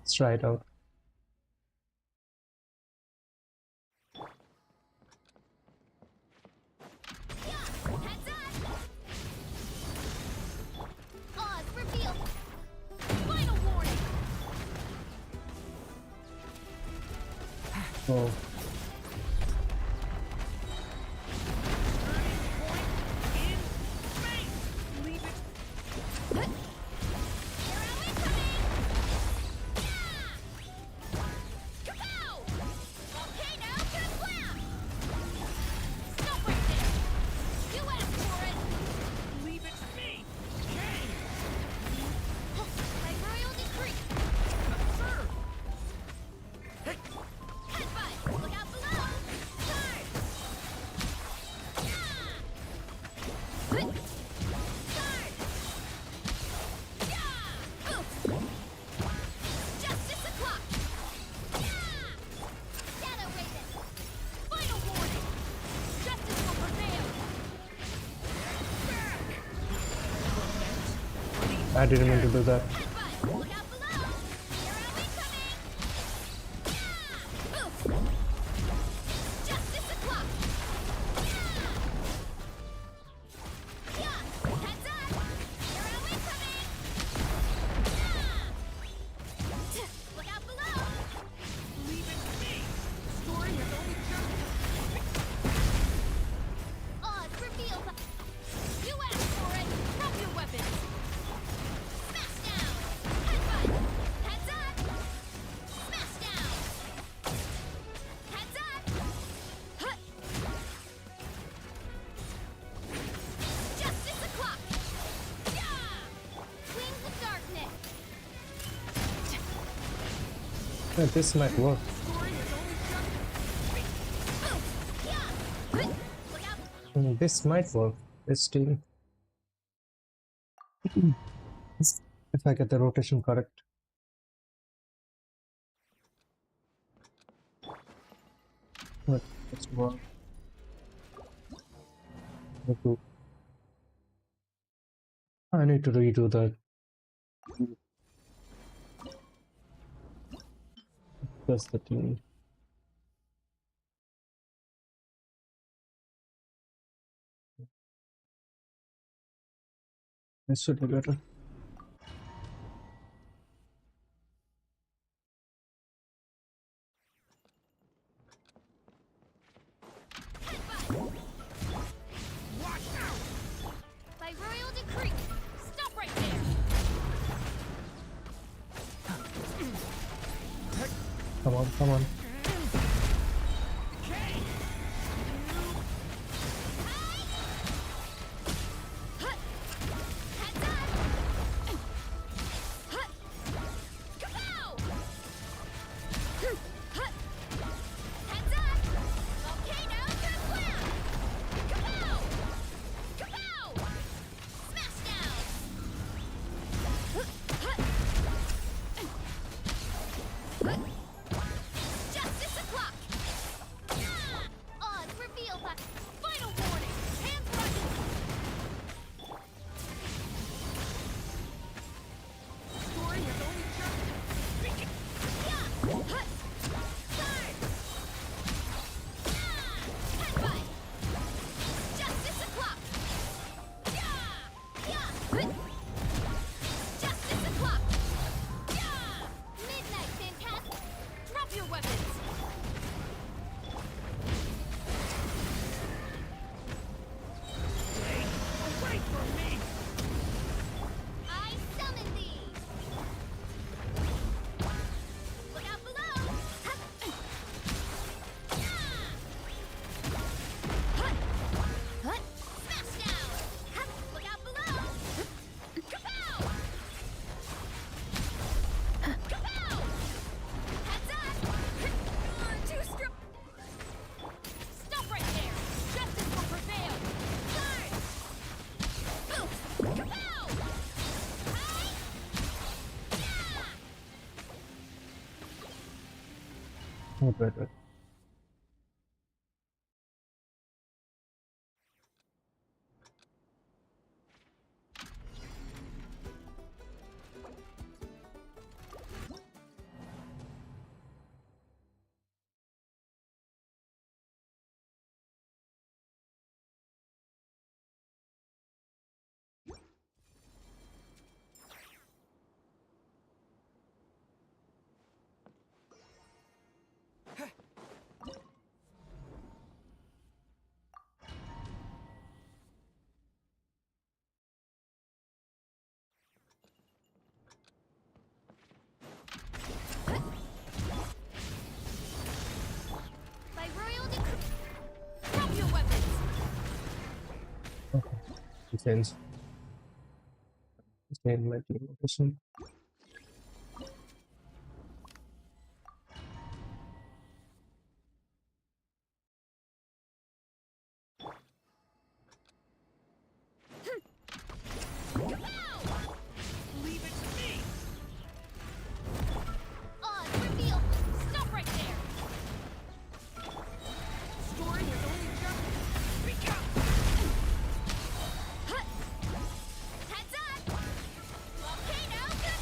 H: Let's try it out.
B: Heads up! Oz revealed! Final warning!
H: Oh, I didn't mean to do that. Yeah, this might work. This might work. This team. If I get the rotation correct. Let's work. I need to redo that. That's the tune. This should be better.
B: By royal decree, stop right there.
H: Come on, come on.
B: Justice o'clock! Odds reveal that final warning! Hands running! Story has only just begun! Turn! Headbutt! Justice o'clock! Justice o'clock! Midnight, Phantasm! Drop your weapons!
D: Away from me!
B: I summon thee! Look out below! Smash down! Look out below! Kapow! Kapow! Heads up! Too strong! Stop right there! Justice will prevail! Turn! Oof! Kapow! Hi!
H: Oh, better.
B: By royal decree, drop your weapons!
H: Okay. Defense. Stay in my team location.
D: Leave it to me!
B: Odds reveal! Stop right there!
D: Story has only just begun!
B: Heads up! Volcano, good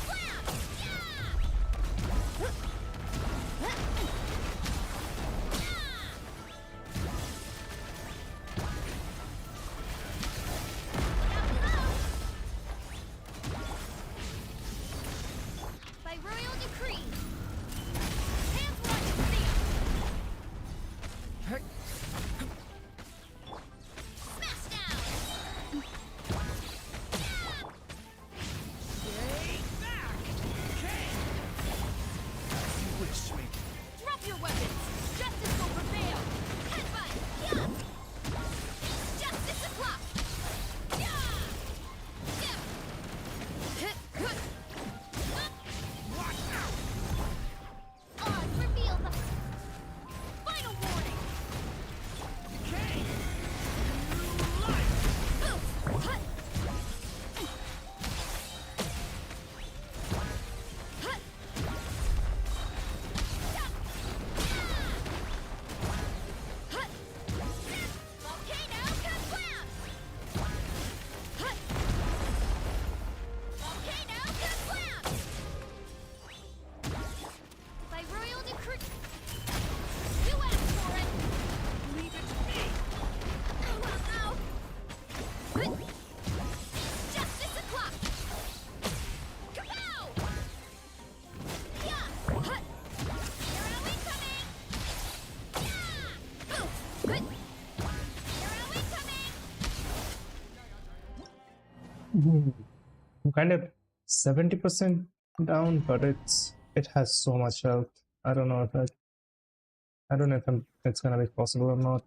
H: I'm kind of 70% down, but it has so much health. I don't know if I don't know if it's gonna be possible or not.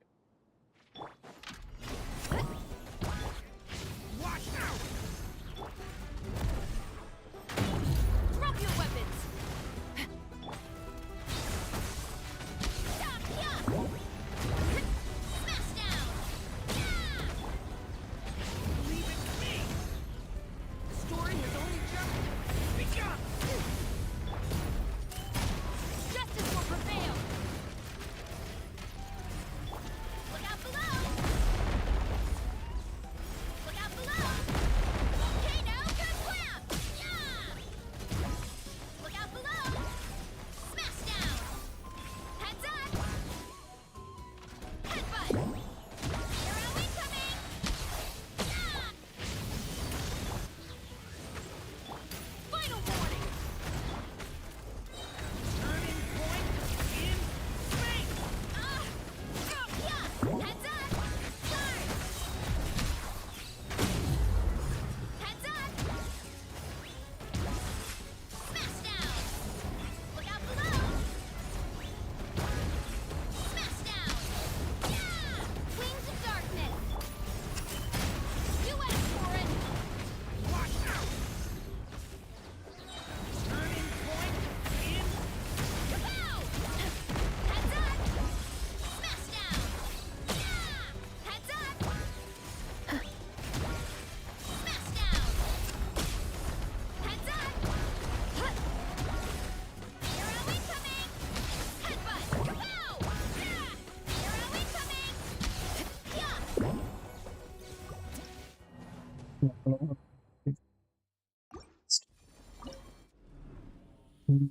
B: Drop your weapons! Stop! Yeah! Smash down! Yeah! Leave it to me! The story has only just begun! Justice will prevail! Look out below! Look out below! Volcano Kerplap! Yeah! Look out below! Smash down! Heads up! Headbutt! Arrow incoming! Yeah! Final warning! Turning point in space! Yeah! Heads up! Turn! Heads up! Smash down! Look out below! Smash down! Yeah! Wings of darkness! You asked for it! Watch out! Turning point in... Kapow! Heads up! Smash down! Yeah! Heads up! Smash down! Heads up! Arrow incoming! Headbutt! Kapow! Yeah! Arrow incoming!
H: Mm.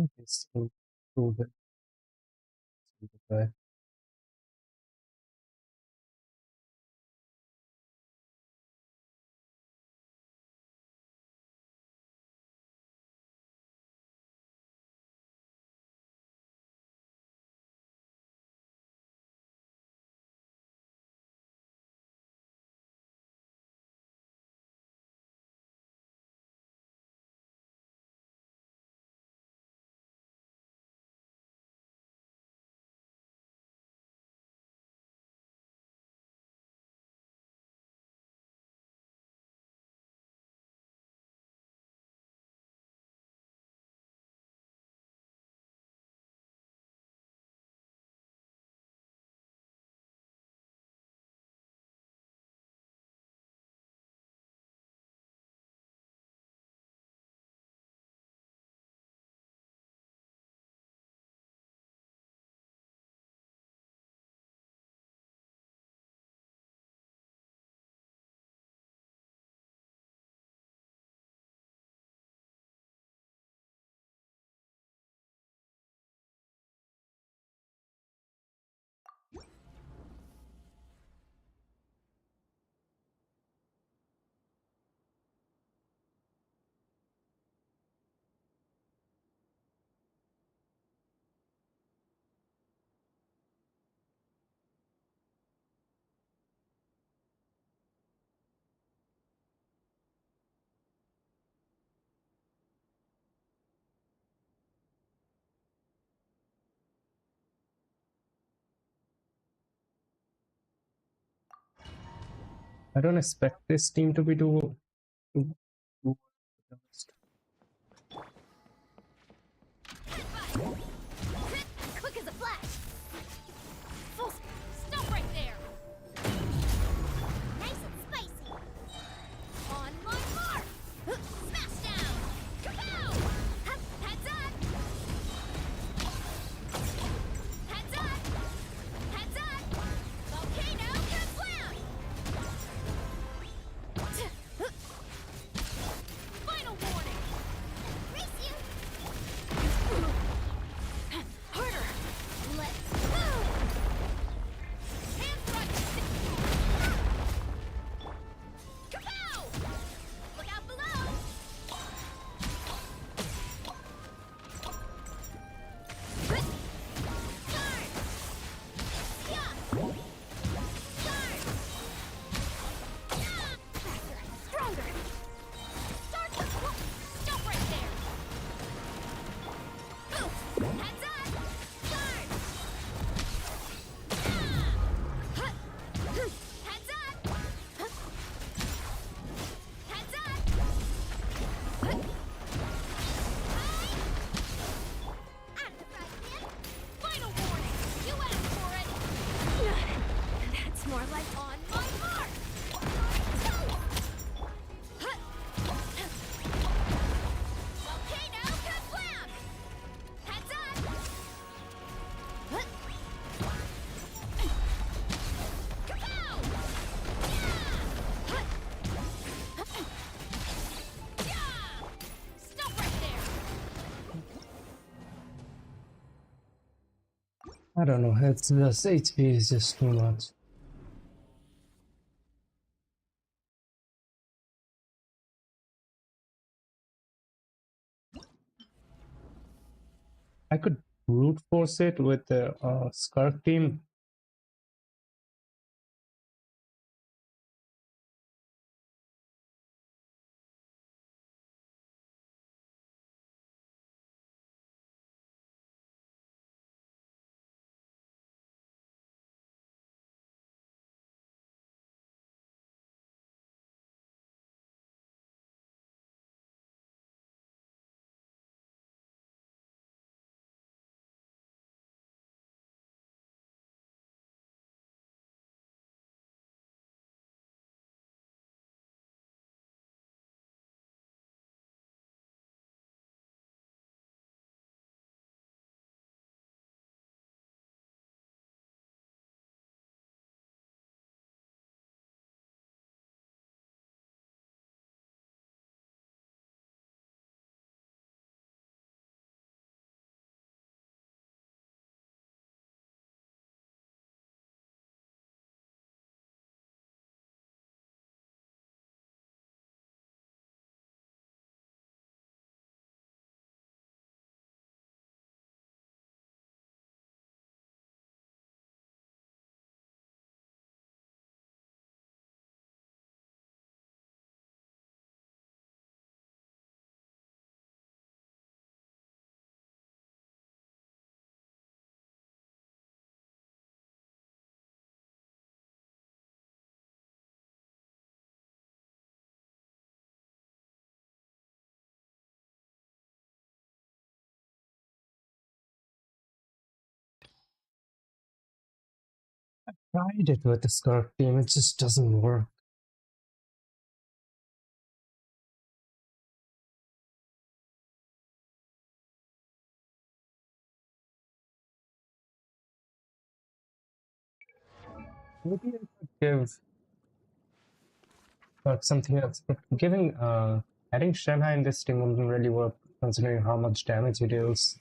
H: Okay, so prove it. Okay. I don't expect this team to be do
C: Quick as a flash! Full stop right there! Nice and spicy! On my mark! Smash down! Kapow! Heads up! Heads up! Heads up! Volcano Kaplam! Final warning! Race you! Harder! Let's go! Hand thrust! Kapow! Look out below! Good! Start! Yeah! Start! Yeah! Faster and stronger! Start the stop right there! Move! Heads up! Start! Heads up! Heads up! Out of the frying pan! Final warning! You asked for it! That's more like on my mark! Volcano Kaplam! Heads up! Kapow! Yeah! Stop right there!
H: I don't know, it's just HP is just too much. I could brute force it with the Skark team. Tried it with the Scarf team, it just doesn't work. Maybe I could give something else, but adding Shanghai in this team wouldn't really work considering how much damage he deals.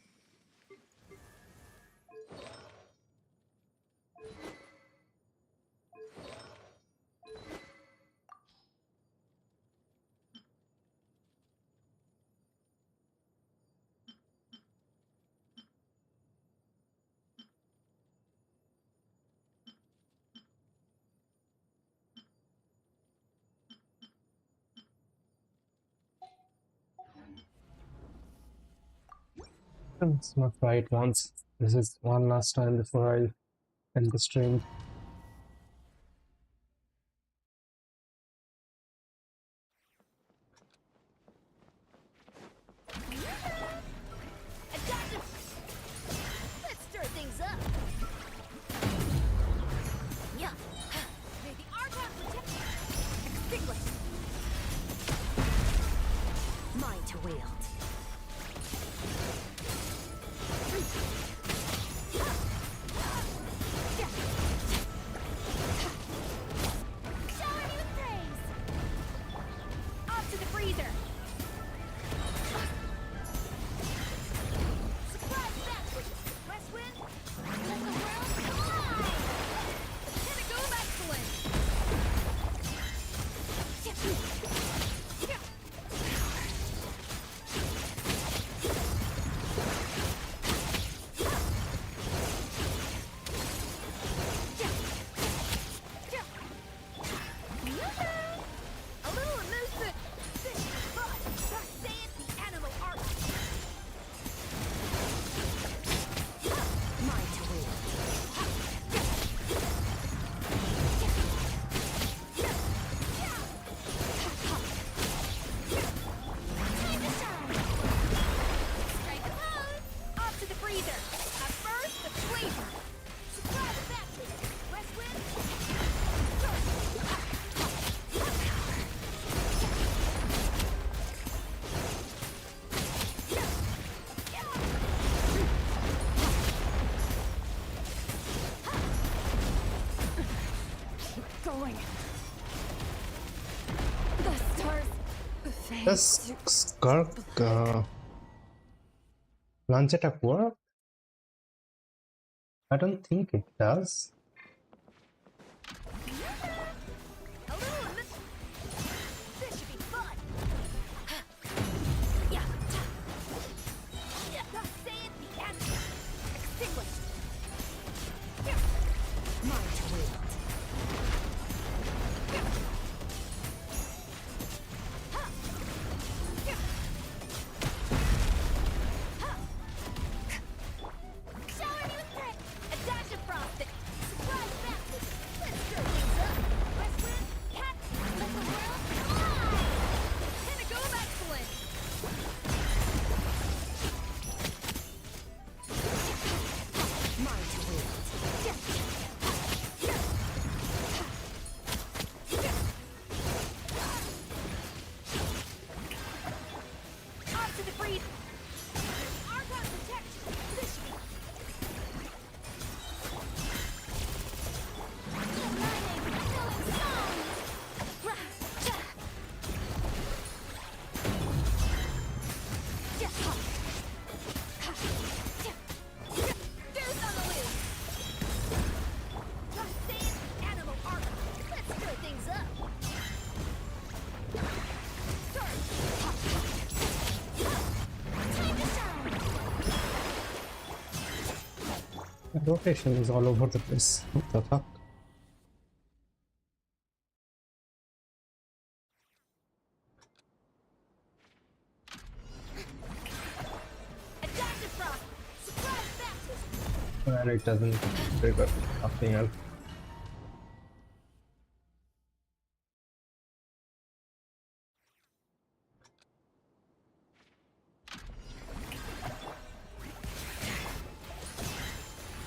H: Let's not try it once. This is one last time before I end the stream.
B: Let's stir things up. Yeah. May the Archon protect. Extinguish. Mine to wield. Shower me with praise. Off to the freezer. Surprise batch. West wind. Let the world fly. Pinnacle of excellence. A little elusive fish fun. Thus saith the animal art. Mine to wield. Time to shine. Strike a pose. Off to the freezer. At first, the flavor. Surprise baptism. West wind. Going. The stars.
H: Does Scarf launch attack work? I don't think it does.
B: A little elusive. This should be fun. Yeah. Thus saith the animal. Extinguished. Mine to wield. Shower me with praise. A dash of frosting. Surprise baptism. Let's stir things up. West wind, cat, let the world fly. Pinnacle of excellence. Mine to wield. Off to the freeze. Archon protection. This should be. Deuce on the loose. Thus saith the animal art. Let's stir things up. Start. Time to shine.
H: The rotation is all over the place. What the fuck?
B: A dash of frost. Surprise baptism.
H: And it doesn't trigger nothing else.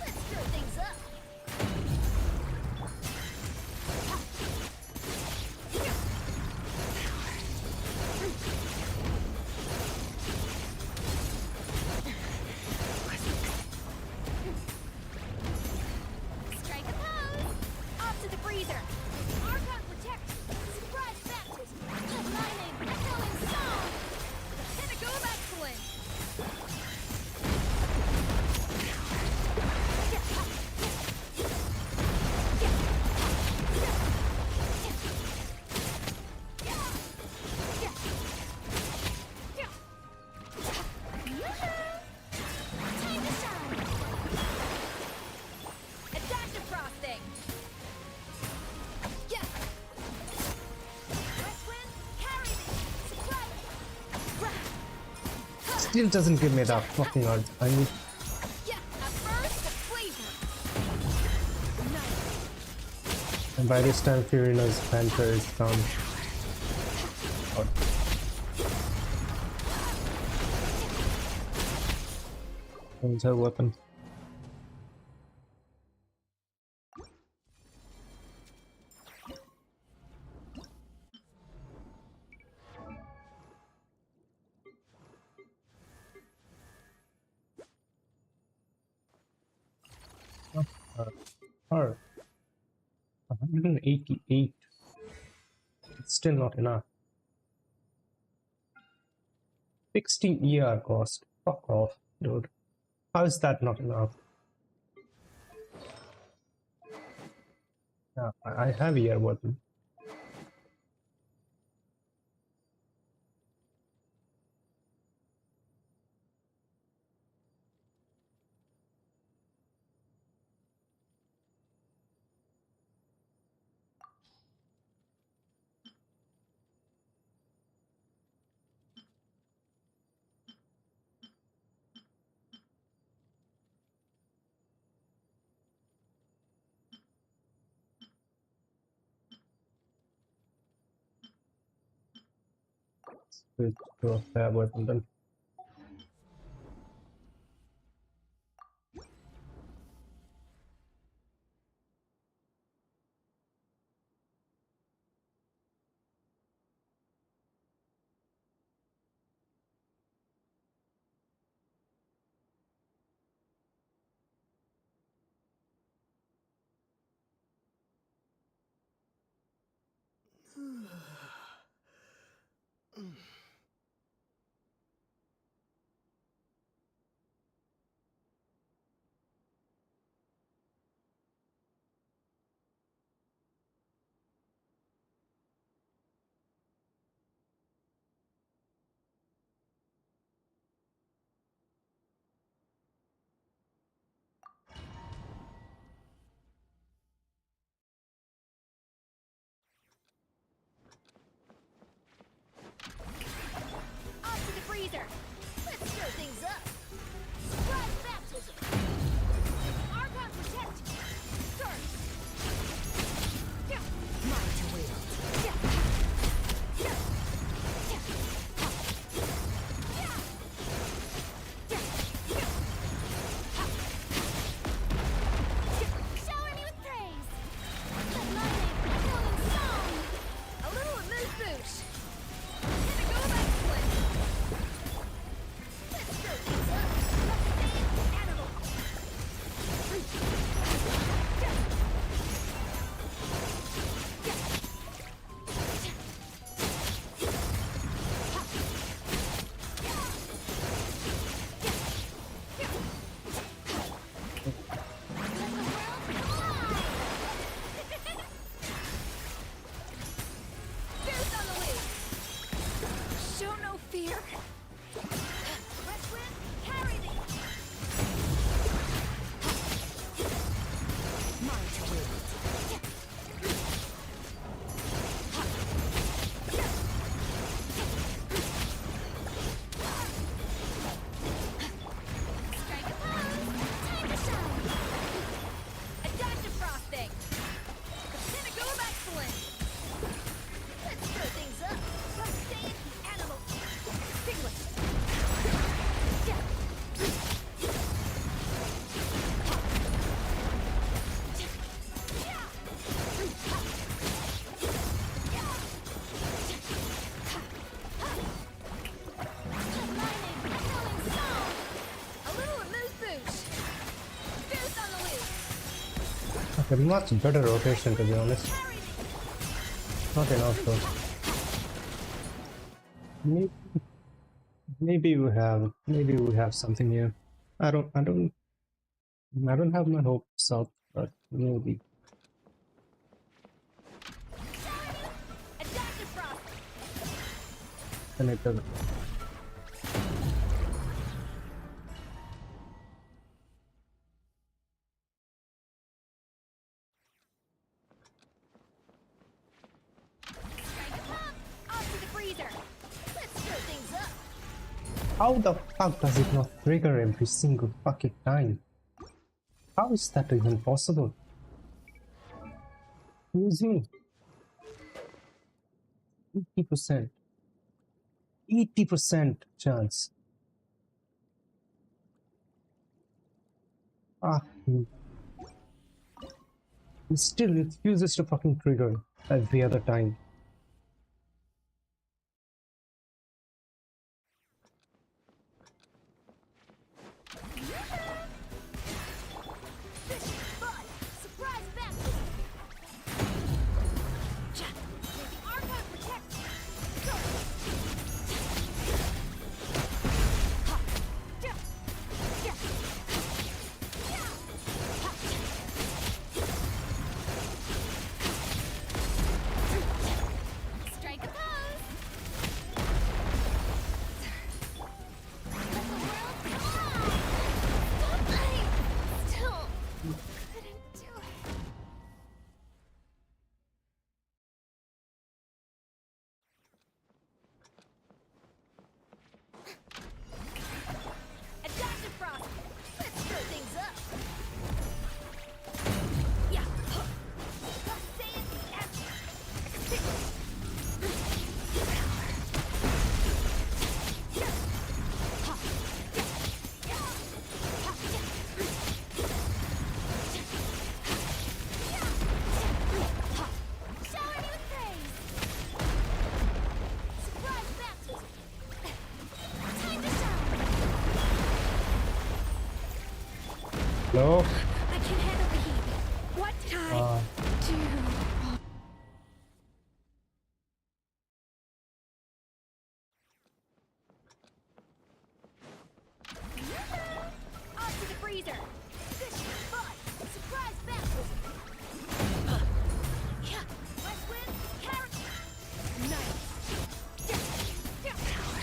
B: Let's stir things up.
H: still doesn't give me that fucking urge. I need.
B: Yeah, at first, the flavor.
H: And by this time, Furina's Panther is gone. Oh. Use her weapon. Her 188. It's still not enough. 16 ER cost. Fuck off, dude. How is that not enough? Yeah, I have ER weapon. Switch to a fair weapon then.
B: Off to the freezer. Let's stir things up. Surprise baptism. Archon protect. Start. Yeah. Mind to will. Yeah. Yeah. Yeah. Ha. Yeah. Yeah. Yeah. Ha. Yeah. Shower me with praise. Let my name echo in song. A little amuse bouche. Gonna go back to it. Let's stir things up. Same animal. Goose on the loose. Show no fear. West wind, carry thee. Mind to wield. Strike a pose. Time to shine. A dash of frosting. Pinnacle of excellence. Let's stir things up. Sustain the animal. Extinguish. Yeah. Lightning, echoing song. A little amuse bouche. Goose on the loose.
H: Okay, much better rotation to be honest.
B: Carry thee.
H: Not enough though. Maybe we have something here. I don't have my hopes up, but maybe.
B: A dash of frost.
H: And it doesn't.
B: Strike a pop. Off to the freezer. Let's stir things up.
H: How the fuck does it not trigger every single fucking time? How is that even possible? Excuse me. 80%. 80% chance. Ah, still it refuses to fucking trigger every other time.
B: Surprise baptism! May the Archon protect you! Go! Ha! Ja! Ja! Ja! Ha! Strike a pose! Let the world fly! I still couldn't do it. Adaptive frost! Let's stir things up! Yeah! Let's say it Shower me with praise! Surprise baptism! Time to shine!
H: Hello?
B: I can handle the heat. What did I do? On to the freezer! Fish, bud, surprise baptism! Yeah, west wind, carrot, nice! Power!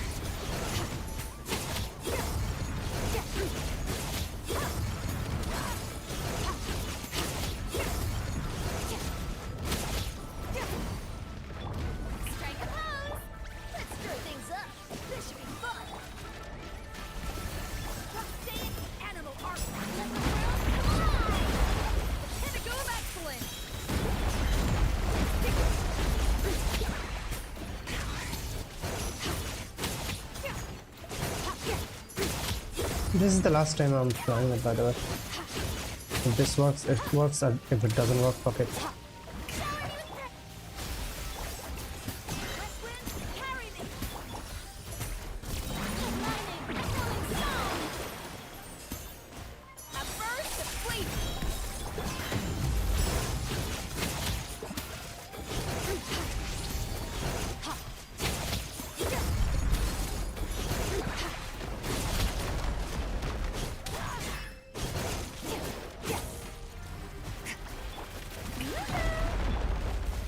B: Strike a pose! Let's stir things up! This should be fun! Prosaic animal art! Let the world fly! Pinnacle of excellence!
H: This is the last time I'm trying it, by the way. If this works, it works. If it doesn't work, fuck it.
B: West wind, carry me! Lightning, echoing song! A burst of flavor!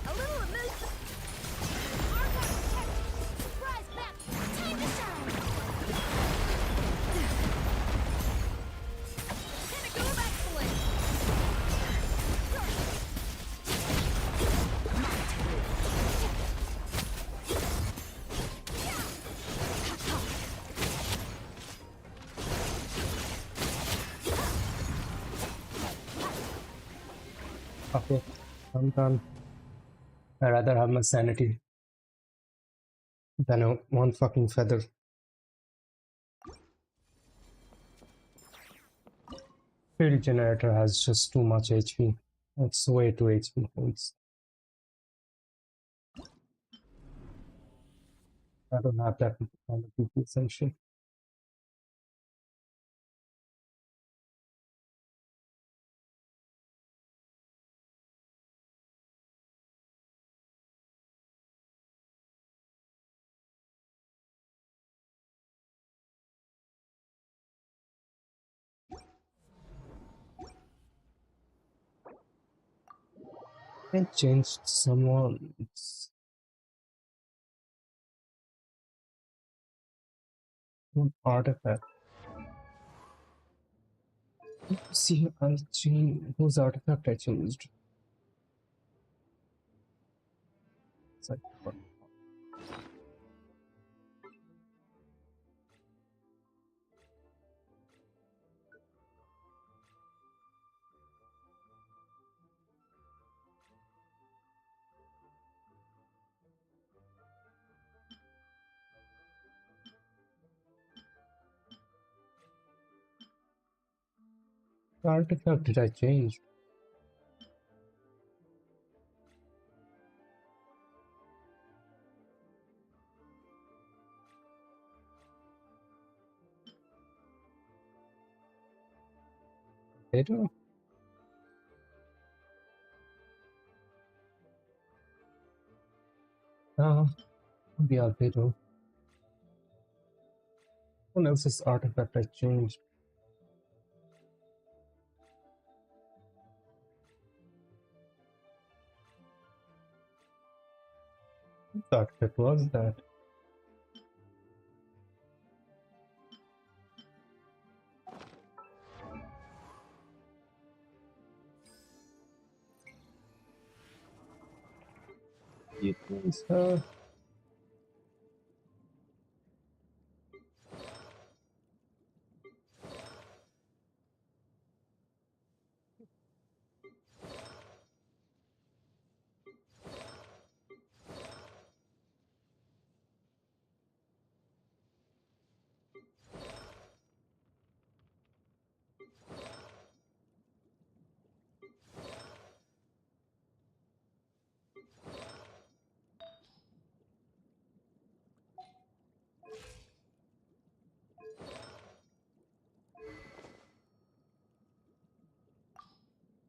B: A little amuse. Archon protect. Surprise map. Time to shine. Pinnacle of excellence.
H: Okay, I'm done. I'd rather have my sanity than one fucking feather. Field generator has just too much HP. It's way too HP points. I don't have that kind of PP essentially. I changed someone's one artifact. See, I'll change whose artifact I changed. It's like, artifact did I change? Later? Ah, yeah, later. What else's artifact I changed? What artifact was that? It was her.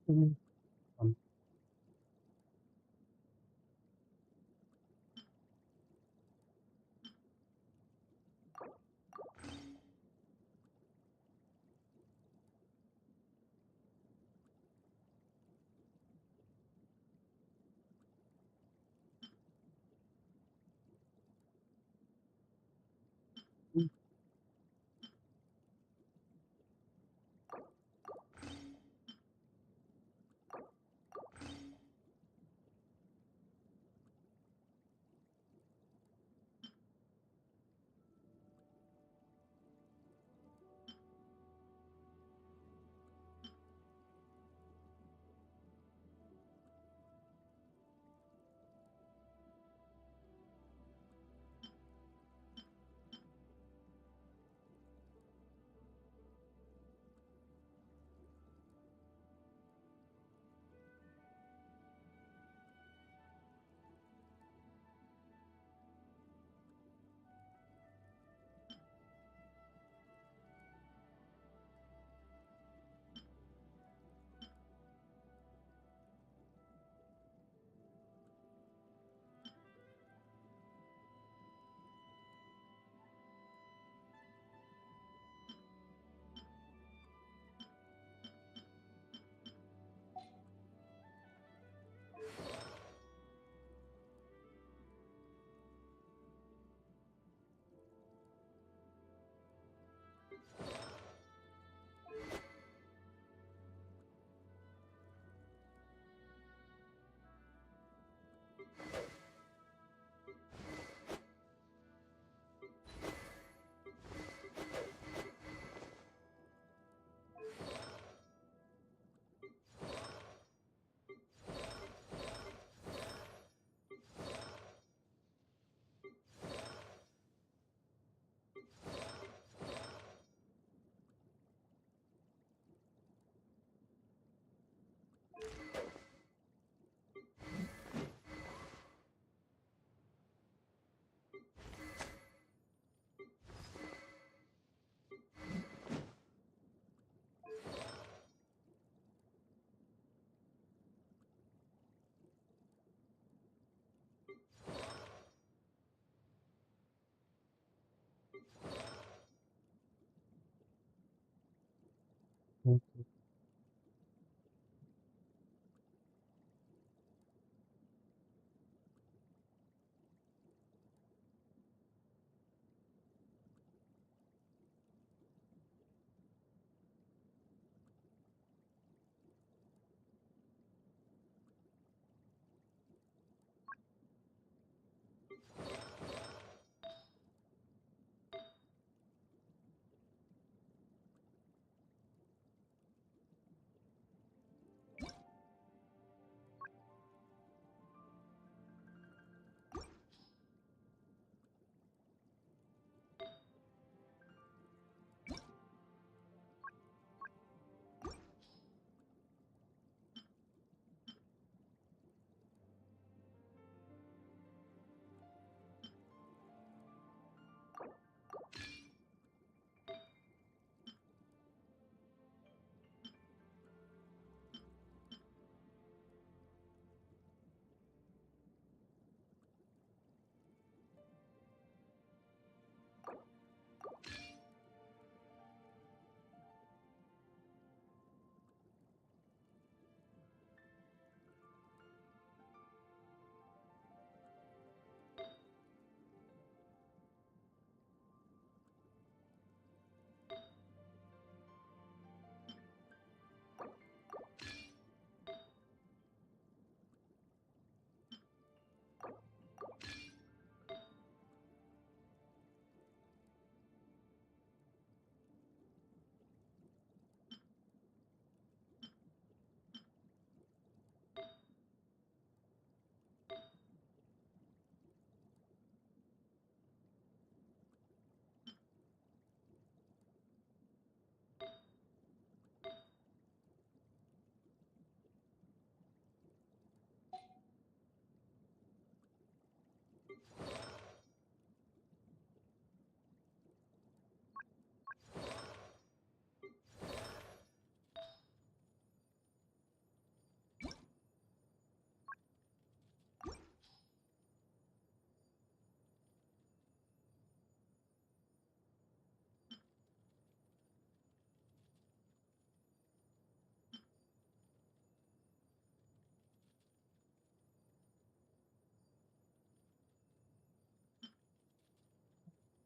H: Um,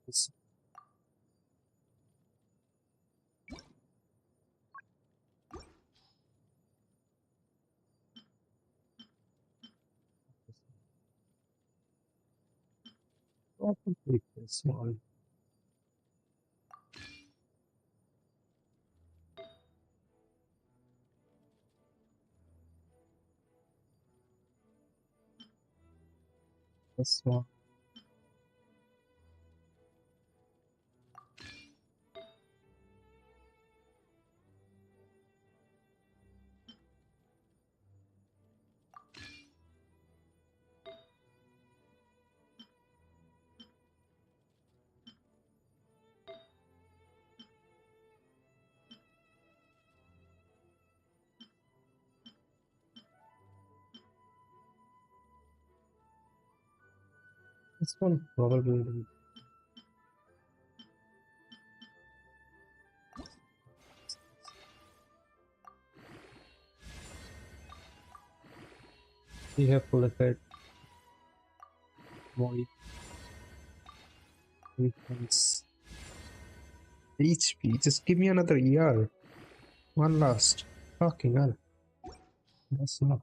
H: This probably this one. This one. This one probably. We have to look at void weapons. HP. Just give me another ER. One last. Fucking hell. That's enough.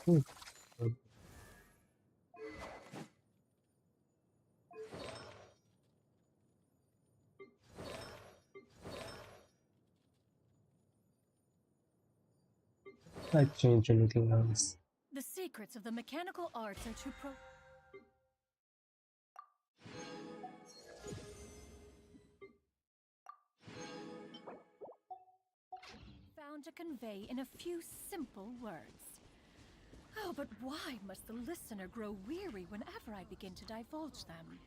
H: Hmm. I change anything else.
B: The secrets of the mechanical arts are too found to convey in a few simple words. Oh, but why must the listener grow weary whenever I begin to divulge them?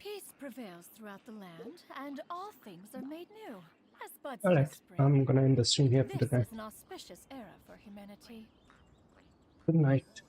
B: Peace prevails throughout the land, and all things are made new, As buds
H: Alright,
B: to spring,
H: I'm gonna end the stream here for
B: this
H: today.
B: is an auspicious era for humanity.
H: Good night.